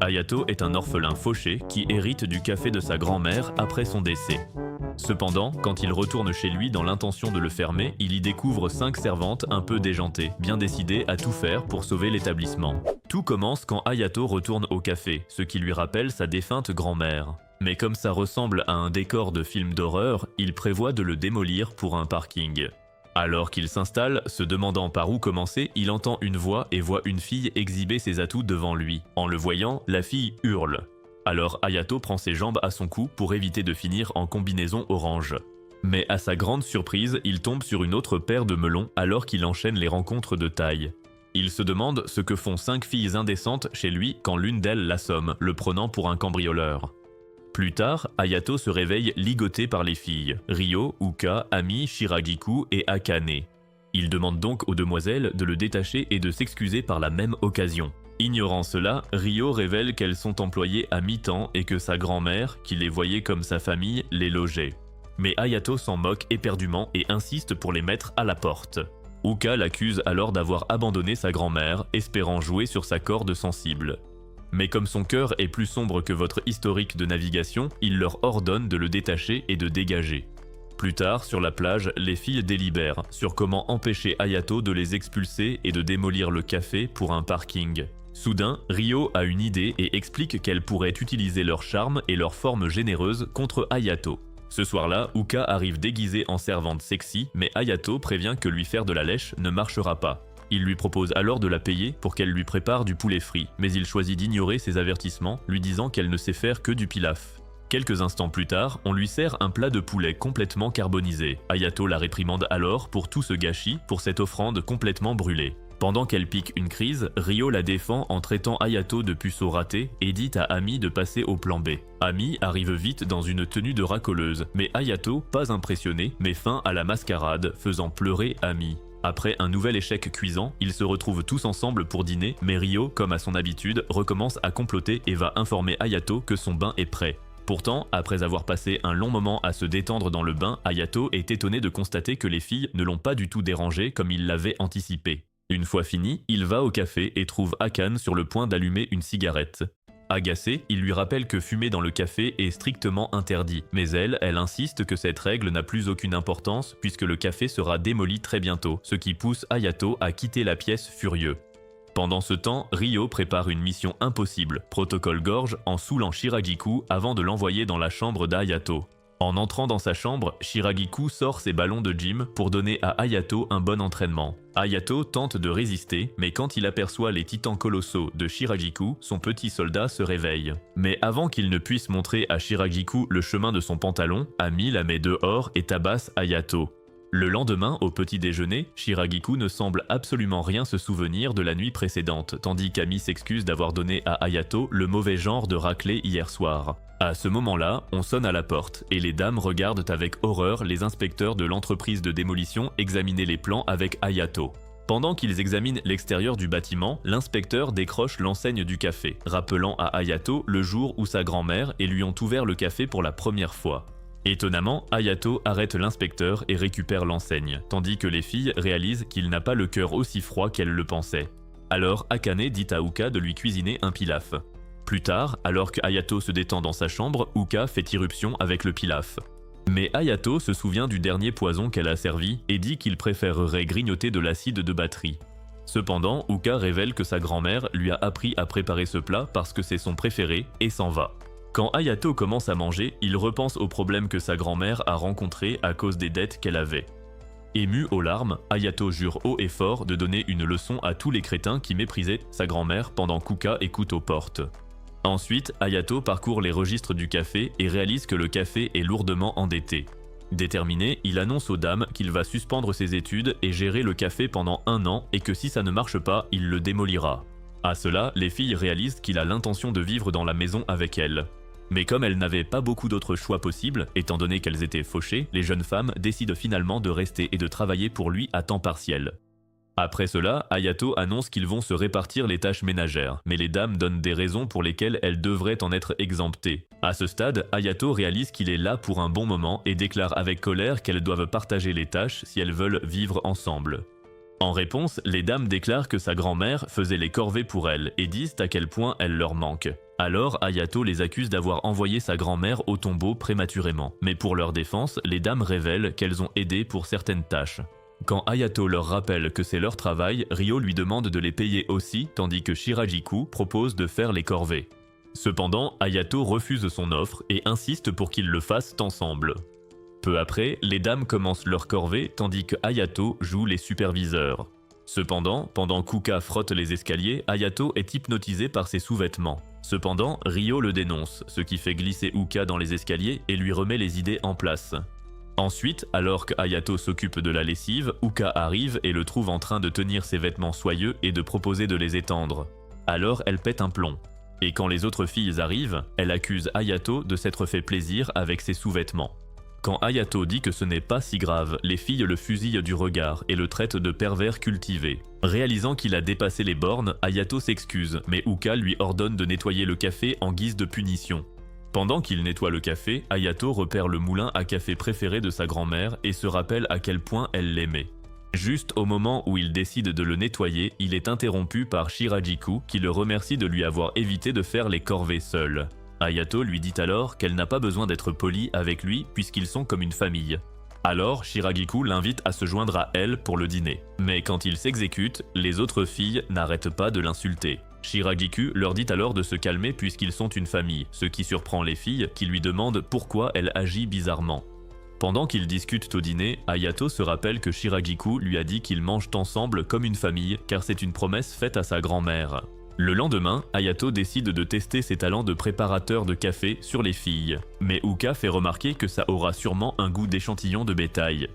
Hayato est un orphelin fauché qui hérite du café de sa grand-mère après son décès. Cependant, quand il retourne chez lui dans l'intention de le fermer, il y découvre 5 servantes un peu déjantées, bien décidées à tout faire pour sauver l'établissement. Tout commence quand Hayato retourne au café, ce qui lui rappelle sa défunte grand-mère. Mais comme ça ressemble à un décor de film d'horreur, il prévoit de le démolir pour un parking. Alors qu'il s'installe, se demandant par où commencer, il entend une voix et voit une fille exhiber ses atouts devant lui. En le voyant, la fille hurle. Alors Hayato prend ses jambes à son cou pour éviter de finir en combinaison orange. Mais à sa grande surprise, il tombe sur une autre paire de melons alors qu'il enchaîne les rencontres de taille. Il se demande ce que font 5 filles indécentes chez lui quand l'une d'elles l'assomme, le prenant pour un cambrioleur. Plus tard, Hayato se réveille ligoté par les filles, Ryo, Uka, Ami, Shiragiku et Akane. Il demande donc aux demoiselles de le détacher et de s'excuser par la même occasion. Ignorant cela, Ryo révèle qu'elles sont employées à mi-temps et que sa grand-mère, qui les voyait comme sa famille, les logeait. Mais Hayato s'en moque éperdument et insiste pour les mettre à la porte. Uka l'accuse alors d'avoir abandonné sa grand-mère, espérant jouer sur sa corde sensible. Mais comme son cœur est plus sombre que votre historique de navigation, il leur ordonne de le détacher et de dégager. Plus tard, sur la plage, les filles délibèrent sur comment empêcher Hayato de les expulser et de démolir le café pour un parking. Soudain, Ryo a une idée et explique qu'elle pourrait utiliser leur charme et leur forme généreuse contre Hayato. Ce soir-là, Uka arrive déguisée en servante sexy, mais Hayato prévient que lui faire de la lèche ne marchera pas. Il lui propose alors de la payer pour qu'elle lui prépare du poulet frit, mais il choisit d'ignorer ses avertissements, lui disant qu'elle ne sait faire que du pilaf. Quelques instants plus tard, on lui sert un plat de poulet complètement carbonisé. Hayato la réprimande alors pour tout ce gâchis, pour cette offrande complètement brûlée. Pendant qu'elle pique une crise, Ryo la défend en traitant Hayato de puceau raté et dit à Ami de passer au plan B. Ami arrive vite dans une tenue de racoleuse, mais Hayato, pas impressionné, met fin à la mascarade, faisant pleurer Ami. Après un nouvel échec cuisant, ils se retrouvent tous ensemble pour dîner, mais Ryo, comme à son habitude, recommence à comploter et va informer Hayato que son bain est prêt. Pourtant, après avoir passé un long moment à se détendre dans le bain, Hayato est étonné de constater que les filles ne l'ont pas du tout dérangé comme il l'avait anticipé. Une fois fini, il va au café et trouve Akane sur le point d'allumer une cigarette. Agacé, il lui rappelle que fumer dans le café est strictement interdit, mais elle insiste que cette règle n'a plus aucune importance puisque le café sera démoli très bientôt, ce qui pousse Hayato à quitter la pièce furieux. Pendant ce temps, Ryo prépare une mission impossible, protocole gorge, en saoulant Shiragiku avant de l'envoyer dans la chambre d'Hayato. En entrant dans sa chambre, Shiragiku sort ses ballons de gym pour donner à Hayato un bon entraînement. Hayato tente de résister, mais quand il aperçoit les titans colossaux de Shiragiku, son petit soldat se réveille. Mais avant qu'il ne puisse montrer à Shiragiku le chemin de son pantalon, Ami la met dehors et tabasse Hayato. Le lendemain, au petit déjeuner, Shiragiku ne semble absolument rien se souvenir de la nuit précédente, tandis qu'Ami s'excuse d'avoir donné à Hayato le mauvais genre de raclée hier soir. À ce moment-là, on sonne à la porte, et les dames regardent avec horreur les inspecteurs de l'entreprise de démolition examiner les plans avec Hayato. Pendant qu'ils examinent l'extérieur du bâtiment, l'inspecteur décroche l'enseigne du café, rappelant à Hayato le jour où sa grand-mère et lui ont ouvert le café pour la première fois. Étonnamment, Hayato arrête l'inspecteur et récupère l'enseigne, tandis que les filles réalisent qu'il n'a pas le cœur aussi froid qu'elles le pensaient. Alors Akane dit à Uka de lui cuisiner un pilaf. Plus tard, alors que Hayato se détend dans sa chambre, Uka fait irruption avec le pilaf. Mais Hayato se souvient du dernier poison qu'elle a servi et dit qu'il préférerait grignoter de l'acide de batterie. Cependant, Uka révèle que sa grand-mère lui a appris à préparer ce plat parce que c'est son préféré et s'en va. Quand Hayato commence à manger, il repense aux problèmes que sa grand-mère a rencontrés à cause des dettes qu'elle avait. Ému aux larmes, Hayato jure haut et fort de donner une leçon à tous les crétins qui méprisaient sa grand-mère pendant qu'Uka écoute aux portes. Ensuite, Hayato parcourt les registres du café et réalise que le café est lourdement endetté. Déterminé, il annonce aux dames qu'il va suspendre ses études et gérer le café pendant 1 an et que si ça ne marche pas, il le démolira. À cela, les filles réalisent qu'il a l'intention de vivre dans la maison avec elles. Mais comme elles n'avaient pas beaucoup d'autres choix possibles, étant donné qu'elles étaient fauchées, les jeunes femmes décident finalement de rester et de travailler pour lui à temps partiel. Après cela, Hayato annonce qu'ils vont se répartir les tâches ménagères, mais les dames donnent des raisons pour lesquelles elles devraient en être exemptées. À ce stade, Hayato réalise qu'il est là pour un bon moment et déclare avec colère qu'elles doivent partager les tâches si elles veulent vivre ensemble. En réponse, les dames déclarent que sa grand-mère faisait les corvées pour elle et disent à quel point elle leur manque. Alors Hayato les accuse d'avoir envoyé sa grand-mère au tombeau prématurément. Mais pour leur défense, les dames révèlent qu'elles ont aidé pour certaines tâches. Quand Hayato leur rappelle que c'est leur travail, Ryo lui demande de les payer aussi, tandis que Shiragiku propose de faire les corvées. Cependant, Hayato refuse son offre et insiste pour qu'ils le fassent ensemble. Peu après, les dames commencent leur corvée tandis que Hayato joue les superviseurs. Cependant, pendant qu'Uka frotte les escaliers, Hayato est hypnotisé par ses sous-vêtements. Cependant, Ryo le dénonce, ce qui fait glisser Uka dans les escaliers et lui remet les idées en place. Ensuite, alors que Hayato s'occupe de la lessive, Uka arrive et le trouve en train de tenir ses vêtements soyeux et de proposer de les étendre. Alors elle pète un plomb. Et quand les autres filles arrivent, elle accuse Hayato de s'être fait plaisir avec ses sous-vêtements. Quand Hayato dit que ce n'est pas si grave, les filles le fusillent du regard et le traitent de pervers cultivé. Réalisant qu'il a dépassé les bornes, Hayato s'excuse, mais Uka lui ordonne de nettoyer le café en guise de punition. Pendant qu'il nettoie le café, Hayato repère le moulin à café préféré de sa grand-mère et se rappelle à quel point elle l'aimait. Juste au moment où il décide de le nettoyer, il est interrompu par Shiragiku qui le remercie de lui avoir évité de faire les corvées seul. Hayato lui dit alors qu'elle n'a pas besoin d'être polie avec lui puisqu'ils sont comme une famille. Alors Shiragiku l'invite à se joindre à elle pour le dîner. Mais quand il s'exécute, les autres filles n'arrêtent pas de l'insulter. Shiragiku leur dit alors de se calmer puisqu'ils sont une famille, ce qui surprend les filles qui lui demandent pourquoi elle agit bizarrement. Pendant qu'ils discutent au dîner, Hayato se rappelle que Shiragiku lui a dit qu'ils mangent ensemble comme une famille car c'est une promesse faite à sa grand-mère. Le lendemain, Hayato décide de tester ses talents de préparateur de café sur les filles. Mais Uka fait remarquer que ça aura sûrement un goût d'échantillon de bétail.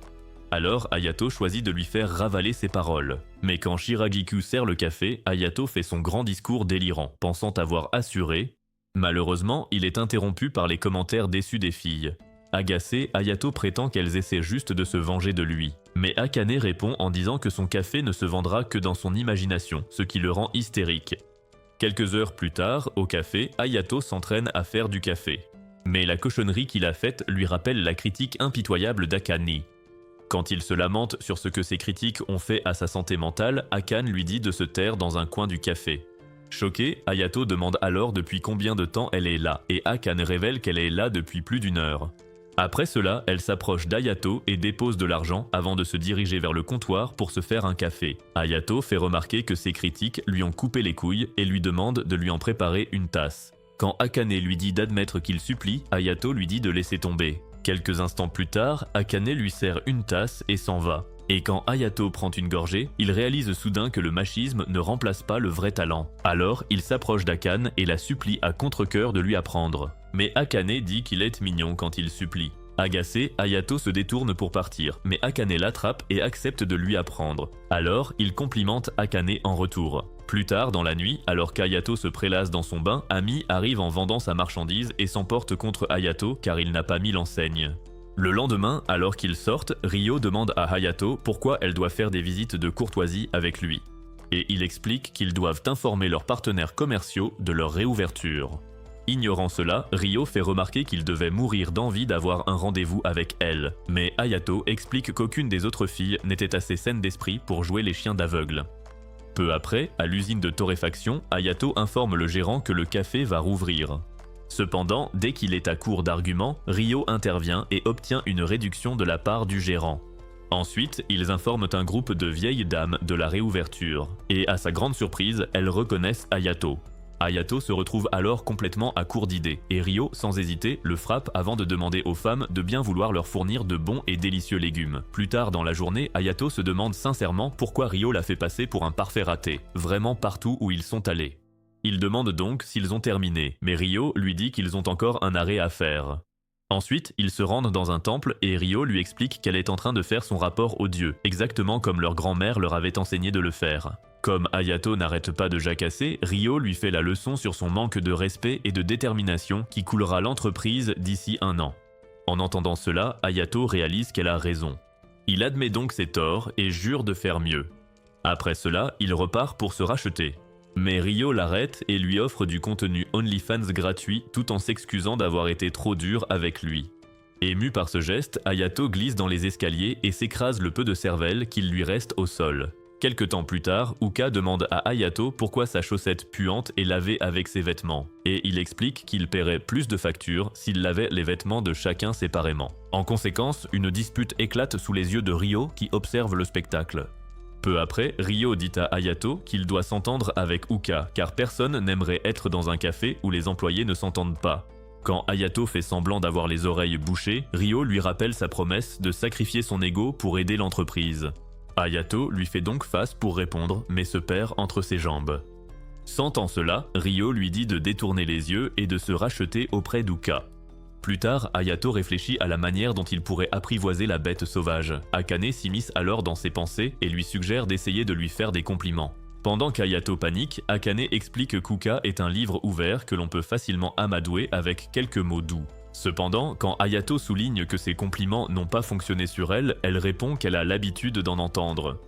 Alors Hayato choisit de lui faire ravaler ses paroles. Mais quand Shiragiku sert le café, Hayato fait son grand discours délirant, pensant avoir assuré. Malheureusement, il est interrompu par les commentaires déçus des filles. Agacé, Hayato prétend qu'elles essaient juste de se venger de lui. Mais Akane répond en disant que son café ne se vendra que dans son imagination, ce qui le rend hystérique. Quelques heures plus tard, au café, Hayato s'entraîne à faire du café. Mais la cochonnerie qu'il a faite lui rappelle la critique impitoyable d'Akane. Quand il se lamente sur ce que ses critiques ont fait à sa santé mentale, Akane lui dit de se taire dans un coin du café. Choqué, Hayato demande alors depuis combien de temps elle est là, et Akane révèle qu'elle est là depuis plus d'une heure. Après cela, elle s'approche d'Hayato et dépose de l'argent avant de se diriger vers le comptoir pour se faire un café. Hayato fait remarquer que ses critiques lui ont coupé les couilles et lui demande de lui en préparer une tasse. Quand Akane lui dit d'admettre qu'il supplie, Hayato lui dit de laisser tomber. Quelques instants plus tard, Akane lui sert une tasse et s'en va. Et quand Hayato prend une gorgée, il réalise soudain que le machisme ne remplace pas le vrai talent. Alors, il s'approche d'Akane et la supplie à contre-cœur de lui apprendre. Mais Akane dit qu'il est mignon quand il supplie. Agacé, Hayato se détourne pour partir, mais Akane l'attrape et accepte de lui apprendre. Alors, il complimente Akane en retour. Plus tard dans la nuit, alors qu'Hayato se prélasse dans son bain, Ami arrive en vendant sa marchandise et s'emporte contre Hayato car il n'a pas mis l'enseigne. Le lendemain, alors qu'ils sortent, Ryo demande à Hayato pourquoi elle doit faire des visites de courtoisie avec lui. Et il explique qu'ils doivent informer leurs partenaires commerciaux de leur réouverture. Ignorant cela, Ryo fait remarquer qu'il devait mourir d'envie d'avoir un rendez-vous avec elle. Mais Hayato explique qu'aucune des autres filles n'était assez saine d'esprit pour jouer les chiens d'aveugle. Peu après, à l'usine de torréfaction, Hayato informe le gérant que le café va rouvrir. Cependant, dès qu'il est à court d'arguments, Ryo intervient et obtient une réduction de la part du gérant. Ensuite, ils informent un groupe de vieilles dames de la réouverture. Et à sa grande surprise, elles reconnaissent Hayato. Hayato se retrouve alors complètement à court d'idées, et Ryo, sans hésiter, le frappe avant de demander aux femmes de bien vouloir leur fournir de bons et délicieux légumes. Plus tard dans la journée, Hayato se demande sincèrement pourquoi Ryo l'a fait passer pour un parfait raté, vraiment partout où ils sont allés. Il demande donc s'ils ont terminé, mais Ryo lui dit qu'ils ont encore un arrêt à faire. Ensuite, ils se rendent dans un temple et Ryo lui explique qu'elle est en train de faire son rapport aux dieux, exactement comme leur grand-mère leur avait enseigné de le faire. Comme Hayato n'arrête pas de jacasser, Ryo lui fait la leçon sur son manque de respect et de détermination qui coulera l'entreprise d'ici 1 an. En entendant cela, Hayato réalise qu'elle a raison. Il admet donc ses torts et jure de faire mieux. Après cela, il repart pour se racheter. Mais Ryo l'arrête et lui offre du contenu OnlyFans gratuit tout en s'excusant d'avoir été trop dur avec lui. Ému par ce geste, Hayato glisse dans les escaliers et s'écrase le peu de cervelle qu'il lui reste au sol. Quelque temps plus tard, Uka demande à Hayato pourquoi sa chaussette puante est lavée avec ses vêtements, et il explique qu'il paierait plus de factures s'il lavait les vêtements de chacun séparément. En conséquence, une dispute éclate sous les yeux de Ryo qui observe le spectacle. Peu après, Ryo dit à Hayato qu'il doit s'entendre avec Uka, car personne n'aimerait être dans un café où les employés ne s'entendent pas. Quand Hayato fait semblant d'avoir les oreilles bouchées, Ryo lui rappelle sa promesse de sacrifier son ego pour aider l'entreprise. Hayato lui fait donc face pour répondre, mais se perd entre ses jambes. Sentant cela, Ryo lui dit de détourner les yeux et de se racheter auprès d'Uka. Plus tard, Hayato réfléchit à la manière dont il pourrait apprivoiser la bête sauvage. Akane s'immisce alors dans ses pensées et lui suggère d'essayer de lui faire des compliments. Pendant qu'Hayato panique, Akane explique qu'Uka est un livre ouvert que l'on peut facilement amadouer avec quelques mots doux. Cependant, quand Hayato souligne que ses compliments n'ont pas fonctionné sur elle, elle répond qu'elle a l'habitude d'en entendre.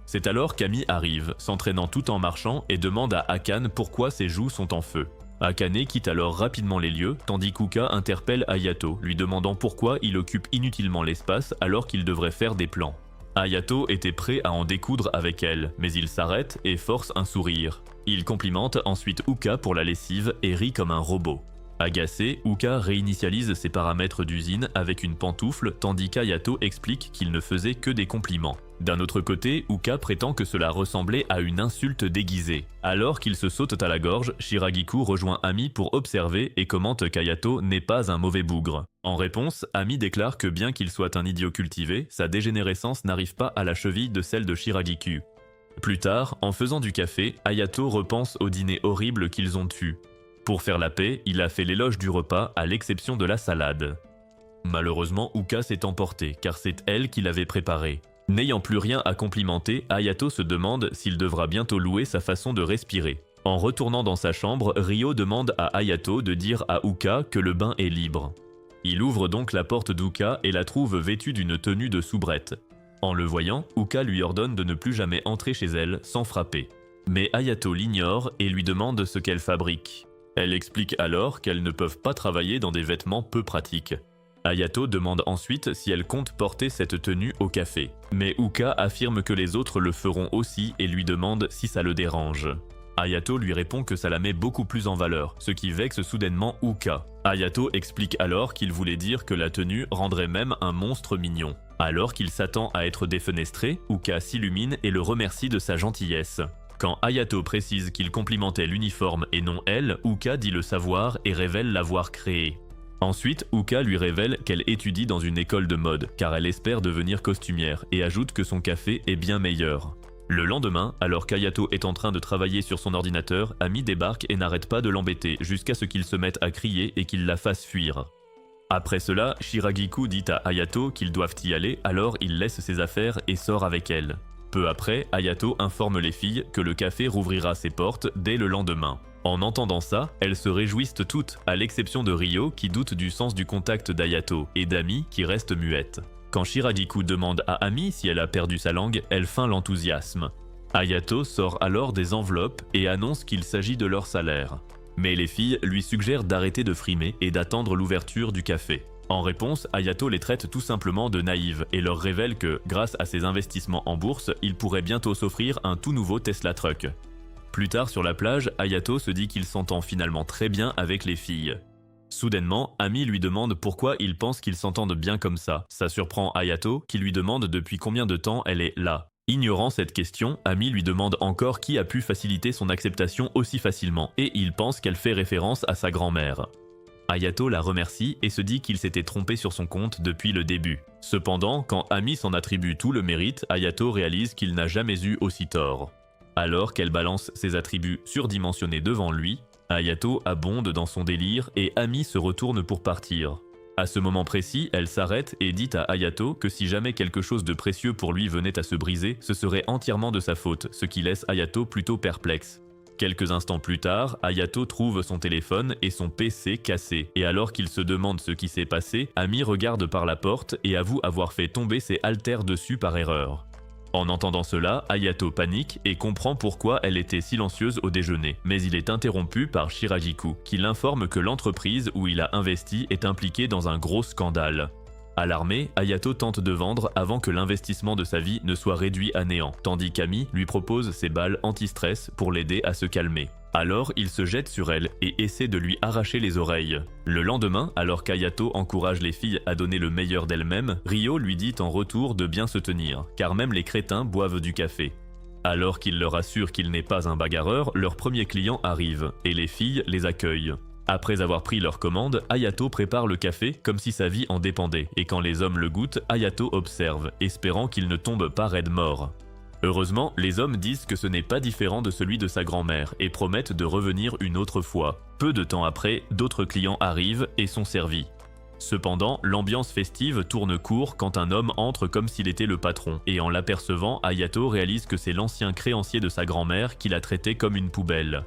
C'est alors qu'Ami arrive, s'entraînant tout en marchant et demande à Akane pourquoi ses joues sont en feu. Akane quitte alors rapidement les lieux, tandis qu'Uka interpelle Hayato, lui demandant pourquoi il occupe inutilement l'espace alors qu'il devrait faire des plans. Hayato était prêt à en découdre avec elle, mais il s'arrête et force un sourire. Il complimente ensuite Uka pour la lessive et rit comme un robot. Agacé, Uka réinitialise ses paramètres d'usine avec une pantoufle tandis qu'Hayato explique qu'il ne faisait que des compliments. D'un autre côté, Uka prétend que cela ressemblait à une insulte déguisée. Alors qu'ils se sautent à la gorge, Shiragiku rejoint Ami pour observer et commente qu'Hayato n'est pas un mauvais bougre. En réponse, Ami déclare que bien qu'il soit un idiot cultivé, sa dégénérescence n'arrive pas à la cheville de celle de Shiragiku. Plus tard, en faisant du café, Hayato repense au dîner horrible qu'ils ont eu. Pour faire la paix, il a fait l'éloge du repas à l'exception de la salade. Malheureusement, Uka s'est emportée car c'est elle qui l'avait préparé. N'ayant plus rien à complimenter, Hayato se demande s'il devra bientôt louer sa façon de respirer. En retournant dans sa chambre, Ryo demande à Hayato de dire à Uka que le bain est libre. Il ouvre donc la porte d'Uka et la trouve vêtue d'une tenue de soubrette. En le voyant, Uka lui ordonne de ne plus jamais entrer chez elle sans frapper. Mais Hayato l'ignore et lui demande ce qu'elle fabrique. Elle explique alors qu'elles ne peuvent pas travailler dans des vêtements peu pratiques. Hayato demande ensuite si elle compte porter cette tenue au café. Mais Uka affirme que les autres le feront aussi et lui demande si ça le dérange. Hayato lui répond que ça la met beaucoup plus en valeur, ce qui vexe soudainement Uka. Hayato explique alors qu'il voulait dire que la tenue rendrait même un monstre mignon. Alors qu'il s'attend à être défenestré, Uka s'illumine et le remercie de sa gentillesse. Quand Hayato précise qu'il complimentait l'uniforme et non elle, Uka dit le savoir et révèle l'avoir créé. Ensuite, Uka lui révèle qu'elle étudie dans une école de mode, car elle espère devenir costumière, et ajoute que son café est bien meilleur. Le lendemain, alors qu'Hayato est en train de travailler sur son ordinateur, Ami débarque et n'arrête pas de l'embêter, jusqu'à ce qu'il se mette à crier et qu'il la fasse fuir. Après cela, Shiragiku dit à Hayato qu'ils doivent y aller, alors il laisse ses affaires et sort avec elle. Peu après, Hayato informe les filles que le café rouvrira ses portes dès le lendemain. En entendant ça, elles se réjouissent toutes, à l'exception de Ryo qui doute du sens du contact d'Hayato et d'Ami qui reste muette. Quand Shiragiku demande à Ami si elle a perdu sa langue, elle feint l'enthousiasme. Hayato sort alors des enveloppes et annonce qu'il s'agit de leur salaire. Mais les filles lui suggèrent d'arrêter de frimer et d'attendre l'ouverture du café. En réponse, Hayato les traite tout simplement de naïves et leur révèle que, grâce à ses investissements en bourse, il pourrait bientôt s'offrir un tout nouveau Tesla Truck. Plus tard sur la plage, Hayato se dit qu'il s'entend finalement très bien avec les filles. Soudainement, Ami lui demande pourquoi il pense qu'ils s'entendent bien comme ça. Ça surprend Hayato, qui lui demande depuis combien de temps elle est là. Ignorant cette question, Ami lui demande encore qui a pu faciliter son acceptation aussi facilement, et il pense qu'elle fait référence à sa grand-mère. Hayato la remercie et se dit qu'il s'était trompé sur son compte depuis le début. Cependant, quand Ami s'en attribue tout le mérite, Hayato réalise qu'il n'a jamais eu aussi tort. Alors qu'elle balance ses attributs surdimensionnés devant lui, Hayato abonde dans son délire et Ami se retourne pour partir. À ce moment précis, elle s'arrête et dit à Hayato que si jamais quelque chose de précieux pour lui venait à se briser, ce serait entièrement de sa faute, ce qui laisse Hayato plutôt perplexe. Quelques instants plus tard, Hayato trouve son téléphone et son PC cassé, et alors qu'il se demande ce qui s'est passé, Ami regarde par la porte et avoue avoir fait tomber ses haltères dessus par erreur. En entendant cela, Hayato panique et comprend pourquoi elle était silencieuse au déjeuner, mais il est interrompu par Shiragiku, qui l'informe que l'entreprise où il a investi est impliquée dans un gros scandale. Alarmé, Hayato tente de vendre avant que l'investissement de sa vie ne soit réduit à néant, tandis qu'Ami lui propose ses balles anti-stress pour l'aider à se calmer. Alors, il se jette sur elle et essaie de lui arracher les oreilles. Le lendemain, alors qu'Hayato encourage les filles à donner le meilleur d'elles-mêmes, Ryo lui dit en retour de bien se tenir, car même les crétins boivent du café. Alors qu'il leur assure qu'il n'est pas un bagarreur, leur premier client arrive, et les filles les accueillent. Après avoir pris leur commande, Hayato prépare le café comme si sa vie en dépendait, et quand les hommes le goûtent, Hayato observe, espérant qu'il ne tombe pas raide mort. Heureusement, les hommes disent que ce n'est pas différent de celui de sa grand-mère et promettent de revenir une autre fois. Peu de temps après, d'autres clients arrivent et sont servis. Cependant, l'ambiance festive tourne court quand un homme entre comme s'il était le patron, et en l'apercevant, Hayato réalise que c'est l'ancien créancier de sa grand-mère qui l'a traité comme une poubelle.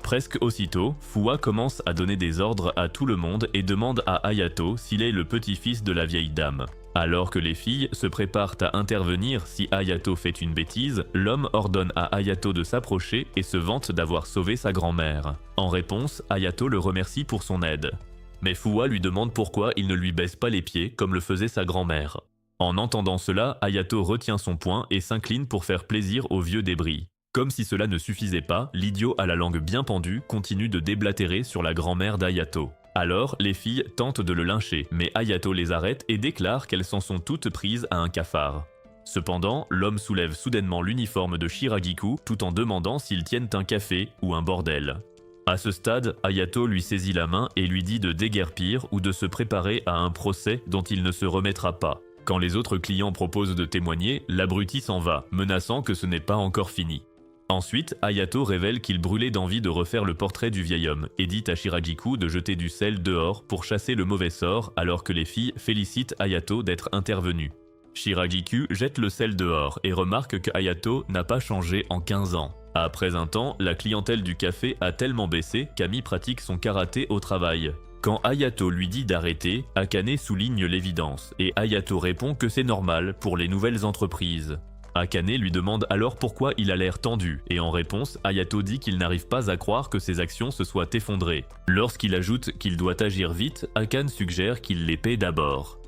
Presque aussitôt, Fuwa commence à donner des ordres à tout le monde et demande à Hayato s'il est le petit-fils de la vieille dame. Alors que les filles se préparent à intervenir si Hayato fait une bêtise, l'homme ordonne à Hayato de s'approcher et se vante d'avoir sauvé sa grand-mère. En réponse, Hayato le remercie pour son aide. Mais Fuwa lui demande pourquoi il ne lui baisse pas les pieds comme le faisait sa grand-mère. En entendant cela, Hayato retient son poing et s'incline pour faire plaisir au vieux débris. Comme si cela ne suffisait pas, l'idiot à la langue bien pendue continue de déblatérer sur la grand-mère d'Hayato. Alors, les filles tentent de le lyncher, mais Hayato les arrête et déclare qu'elles s'en sont toutes prises à un cafard. Cependant, l'homme soulève soudainement l'uniforme de Shiragiku tout en demandant s'ils tiennent un café ou un bordel. À ce stade, Hayato lui saisit la main et lui dit de déguerpir ou de se préparer à un procès dont il ne se remettra pas. Quand les autres clients proposent de témoigner, l'abruti s'en va, menaçant que ce n'est pas encore fini. Ensuite, Hayato révèle qu'il brûlait d'envie de refaire le portrait du vieil homme et dit à Shiragiku de jeter du sel dehors pour chasser le mauvais sort alors que les filles félicitent Hayato d'être intervenu. Shiragiku jette le sel dehors et remarque que Hayato n'a pas changé en 15 ans. Après un temps, la clientèle du café a tellement baissé qu'Ami pratique son karaté au travail. Quand Hayato lui dit d'arrêter, Akane souligne l'évidence et Hayato répond que c'est normal pour les nouvelles entreprises. Akane lui demande alors pourquoi il a l'air tendu, et en réponse, Hayato dit qu'il n'arrive pas à croire que ses actions se soient effondrées. Lorsqu'il ajoute qu'il doit agir vite, Akane suggère qu'il les paie d'abord.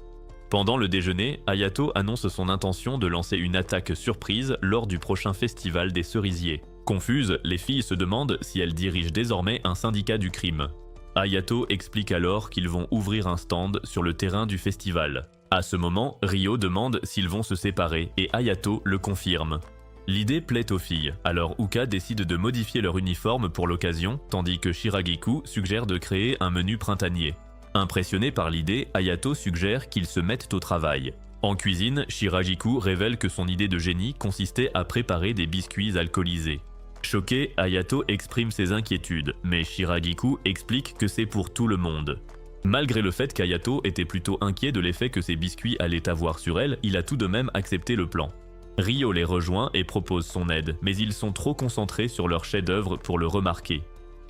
Pendant le déjeuner, Hayato annonce son intention de lancer une attaque surprise lors du prochain festival des cerisiers. Confuses, les filles se demandent si elle dirige désormais un syndicat du crime. Hayato explique alors qu'ils vont ouvrir un stand sur le terrain du festival. À ce moment, Ryo demande s'ils vont se séparer et Hayato le confirme. L'idée plaît aux filles, alors Uka décide de modifier leur uniforme pour l'occasion, tandis que Shiragiku suggère de créer un menu printanier. Impressionné par l'idée, Hayato suggère qu'ils se mettent au travail. En cuisine, Shiragiku révèle que son idée de génie consistait à préparer des biscuits alcoolisés. Choqué, Hayato exprime ses inquiétudes, mais Shiragiku explique que c'est pour tout le monde. Malgré le fait qu'Hayato était plutôt inquiet de l'effet que ces biscuits allaient avoir sur elle, il a tout de même accepté le plan. Ryo les rejoint et propose son aide, mais ils sont trop concentrés sur leur chef-d'œuvre pour le remarquer.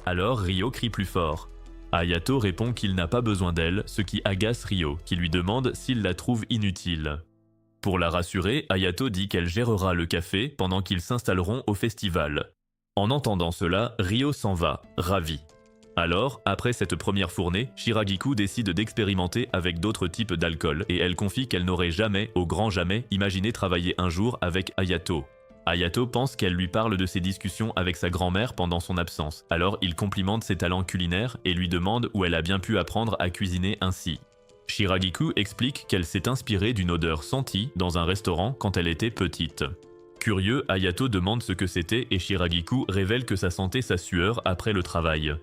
Alors Ryo crie plus fort. Hayato répond qu'il n'a pas besoin d'elle, ce qui agace Ryo, qui lui demande s'il la trouve inutile. Pour la rassurer, Hayato dit qu'elle gérera le café pendant qu'ils s'installeront au festival. En entendant cela, Ryo s'en va, ravi. Alors, après cette première fournée, Shiragiku décide d'expérimenter avec d'autres types d'alcool et elle confie qu'elle n'aurait jamais, au grand jamais, imaginé travailler un jour avec Hayato. Hayato pense qu'elle lui parle de ses discussions avec sa grand-mère pendant son absence, alors il complimente ses talents culinaires et lui demande où elle a bien pu apprendre à cuisiner ainsi. Shiragiku explique qu'elle s'est inspirée d'une odeur sentie dans un restaurant quand elle était petite. Curieux, Hayato demande ce que c'était et Shiragiku révèle que ça sentait sa sueur après le travail.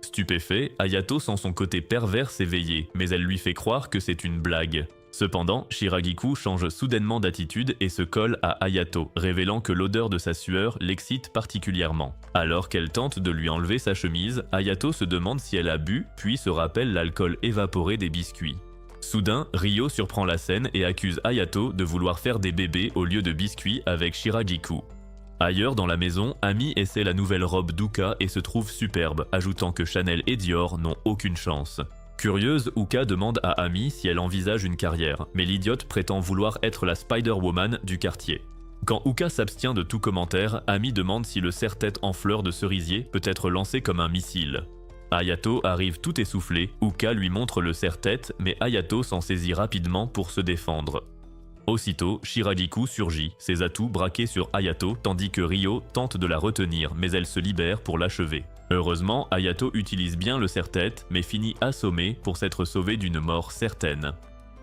Stupéfait, Hayato sent son côté pervers s'éveiller, mais elle lui fait croire que c'est une blague. Cependant, Shiragiku change soudainement d'attitude et se colle à Hayato, révélant que l'odeur de sa sueur l'excite particulièrement. Alors qu'elle tente de lui enlever sa chemise, Hayato se demande si elle a bu, puis se rappelle l'alcool évaporé des biscuits. Soudain, Ryo surprend la scène et accuse Hayato de vouloir faire des bébés au lieu de biscuits avec Shiragiku. Ailleurs dans la maison, Ami essaie la nouvelle robe d'Uka et se trouve superbe, ajoutant que Chanel et Dior n'ont aucune chance. Curieuse, Uka demande à Ami si elle envisage une carrière, mais l'idiote prétend vouloir être la Spider-Woman du quartier. Quand Uka s'abstient de tout commentaire, Ami demande si le serre-tête en fleurs de cerisier peut être lancé comme un missile. Hayato arrive tout essoufflé, Uka lui montre le serre-tête mais Hayato s'en saisit rapidement pour se défendre. Aussitôt, Shiragiku surgit, ses atouts braqués sur Hayato tandis que Ryo tente de la retenir mais elle se libère pour l'achever. Heureusement, Hayato utilise bien le serre-tête mais finit assommé pour s'être sauvé d'une mort certaine.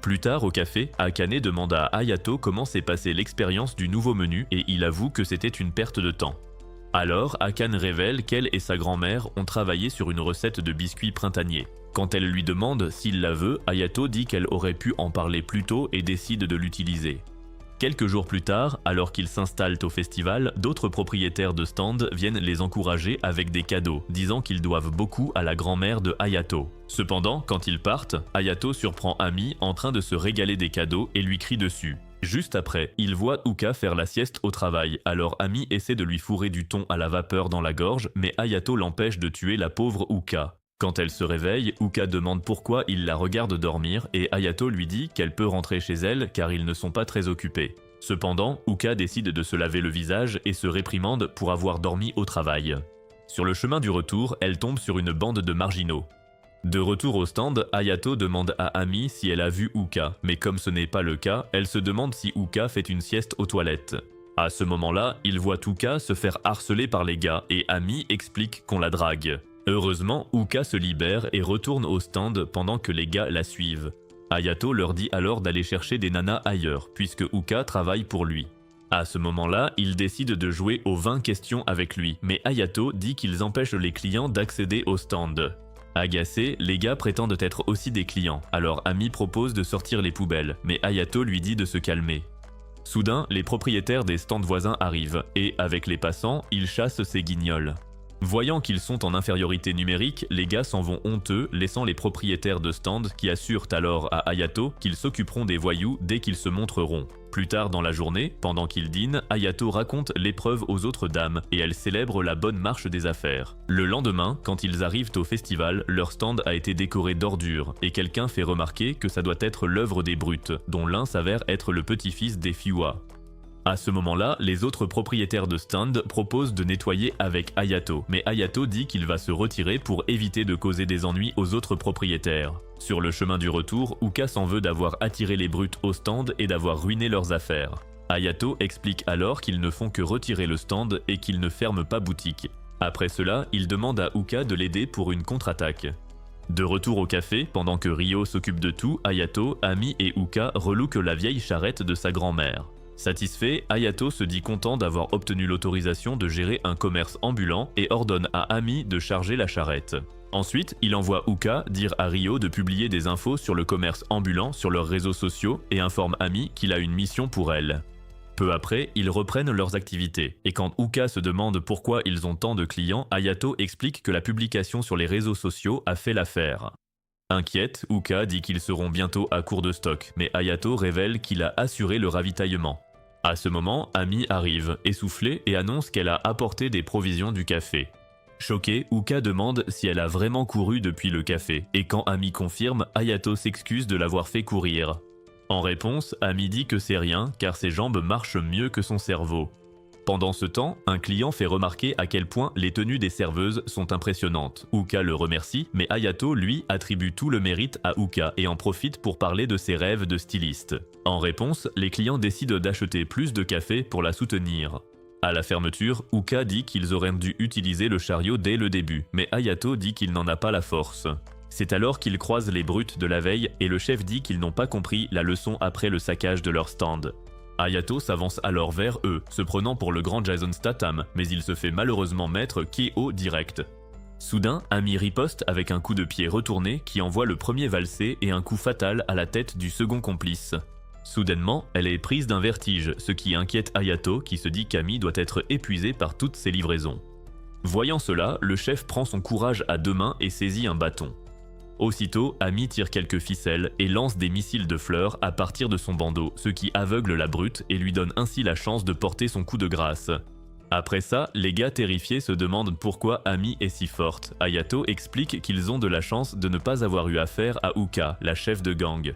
Plus tard au café, Akane demande à Hayato comment s'est passée l'expérience du nouveau menu et il avoue que c'était une perte de temps. Alors, Akane révèle qu'elle et sa grand-mère ont travaillé sur une recette de biscuits printaniers. Quand elle lui demande s'il la veut, Hayato dit qu'elle aurait pu en parler plus tôt et décide de l'utiliser. Quelques jours plus tard, alors qu'ils s'installent au festival, d'autres propriétaires de stands viennent les encourager avec des cadeaux, disant qu'ils doivent beaucoup à la grand-mère de Hayato. Cependant, quand ils partent, Hayato surprend Ami en train de se régaler des cadeaux et lui crie dessus. Juste après, il voit Uka faire la sieste au travail, alors Ami essaie de lui fourrer du thon à la vapeur dans la gorge, mais Hayato l'empêche de tuer la pauvre Uka. Quand elle se réveille, Uka demande pourquoi il la regarde dormir et Hayato lui dit qu'elle peut rentrer chez elle car ils ne sont pas très occupés. Cependant, Uka décide de se laver le visage et se réprimande pour avoir dormi au travail. Sur le chemin du retour, elle tombe sur une bande de marginaux. De retour au stand, Hayato demande à Ami si elle a vu Uka, mais comme ce n'est pas le cas, elle se demande si Uka fait une sieste aux toilettes. À ce moment-là, il voit Uka se faire harceler par les gars et Ami explique qu'on la drague. Heureusement, Uka se libère et retourne au stand pendant que les gars la suivent. Hayato leur dit alors d'aller chercher des nanas ailleurs, puisque Uka travaille pour lui. À ce moment-là, ils décident de jouer aux 20 questions avec lui, mais Hayato dit qu'ils empêchent les clients d'accéder au stand. Agacés, les gars prétendent être aussi des clients, alors Ami propose de sortir les poubelles, mais Hayato lui dit de se calmer. Soudain, les propriétaires des stands voisins arrivent, et avec les passants, ils chassent ces guignols. Voyant qu'ils sont en infériorité numérique, les gars s'en vont honteux, laissant les propriétaires de stands qui assurent alors à Hayato qu'ils s'occuperont des voyous dès qu'ils se montreront. Plus tard dans la journée, pendant qu'ils dînent, Hayato raconte l'épreuve aux autres dames et elle célèbre la bonne marche des affaires. Le lendemain, quand ils arrivent au festival, leur stand a été décoré d'ordures et quelqu'un fait remarquer que ça doit être l'œuvre des brutes, dont l'un s'avère être le petit-fils des Fiwa. À ce moment-là, les autres propriétaires de stand proposent de nettoyer avec Hayato, mais Hayato dit qu'il va se retirer pour éviter de causer des ennuis aux autres propriétaires. Sur le chemin du retour, Uka s'en veut d'avoir attiré les brutes au stand et d'avoir ruiné leurs affaires. Hayato explique alors qu'ils ne font que retirer le stand et qu'ils ne ferment pas boutique. Après cela, il demande à Uka de l'aider pour une contre-attaque. De retour au café, pendant que Ryo s'occupe de tout, Hayato, Ami et Uka relouquent la vieille charrette de sa grand-mère. Satisfait, Hayato se dit content d'avoir obtenu l'autorisation de gérer un commerce ambulant et ordonne à Ami de charger la charrette. Ensuite, il envoie Uka dire à Ryo de publier des infos sur le commerce ambulant sur leurs réseaux sociaux et informe Ami qu'il a une mission pour elle. Peu après, ils reprennent leurs activités, et quand Uka se demande pourquoi ils ont tant de clients, Hayato explique que la publication sur les réseaux sociaux a fait l'affaire. Inquiète, Uka dit qu'ils seront bientôt à court de stock, mais Hayato révèle qu'il a assuré le ravitaillement. À ce moment, Ami arrive, essoufflée, et annonce qu'elle a apporté des provisions du café. Choquée, Uka demande si elle a vraiment couru depuis le café, et quand Ami confirme, Hayato s'excuse de l'avoir fait courir. En réponse, Ami dit que c'est rien, car ses jambes marchent mieux que son cerveau. Pendant ce temps, un client fait remarquer à quel point les tenues des serveuses sont impressionnantes. Uka le remercie, mais Hayato, lui, attribue tout le mérite à Uka et en profite pour parler de ses rêves de styliste. En réponse, les clients décident d'acheter plus de café pour la soutenir. À la fermeture, Uka dit qu'ils auraient dû utiliser le chariot dès le début, mais Hayato dit qu'il n'en a pas la force. C'est alors qu'ils croisent les brutes de la veille et le chef dit qu'ils n'ont pas compris la leçon après le saccage de leur stand. Hayato s'avance alors vers eux, se prenant pour le grand Jason Statham, mais il se fait malheureusement mettre KO direct. Soudain, Ami riposte avec un coup de pied retourné qui envoie le premier valsé et un coup fatal à la tête du second complice. Soudainement, elle est prise d'un vertige, ce qui inquiète Hayato qui se dit qu'Ami doit être épuisé par toutes ses livraisons. Voyant cela, le chef prend son courage à deux mains et saisit un bâton. Aussitôt, Ami tire quelques ficelles et lance des missiles de fleurs à partir de son bandeau, ce qui aveugle la brute et lui donne ainsi la chance de porter son coup de grâce. Après ça, les gars terrifiés se demandent pourquoi Ami est si forte. Hayato explique qu'ils ont de la chance de ne pas avoir eu affaire à Uka, la chef de gang.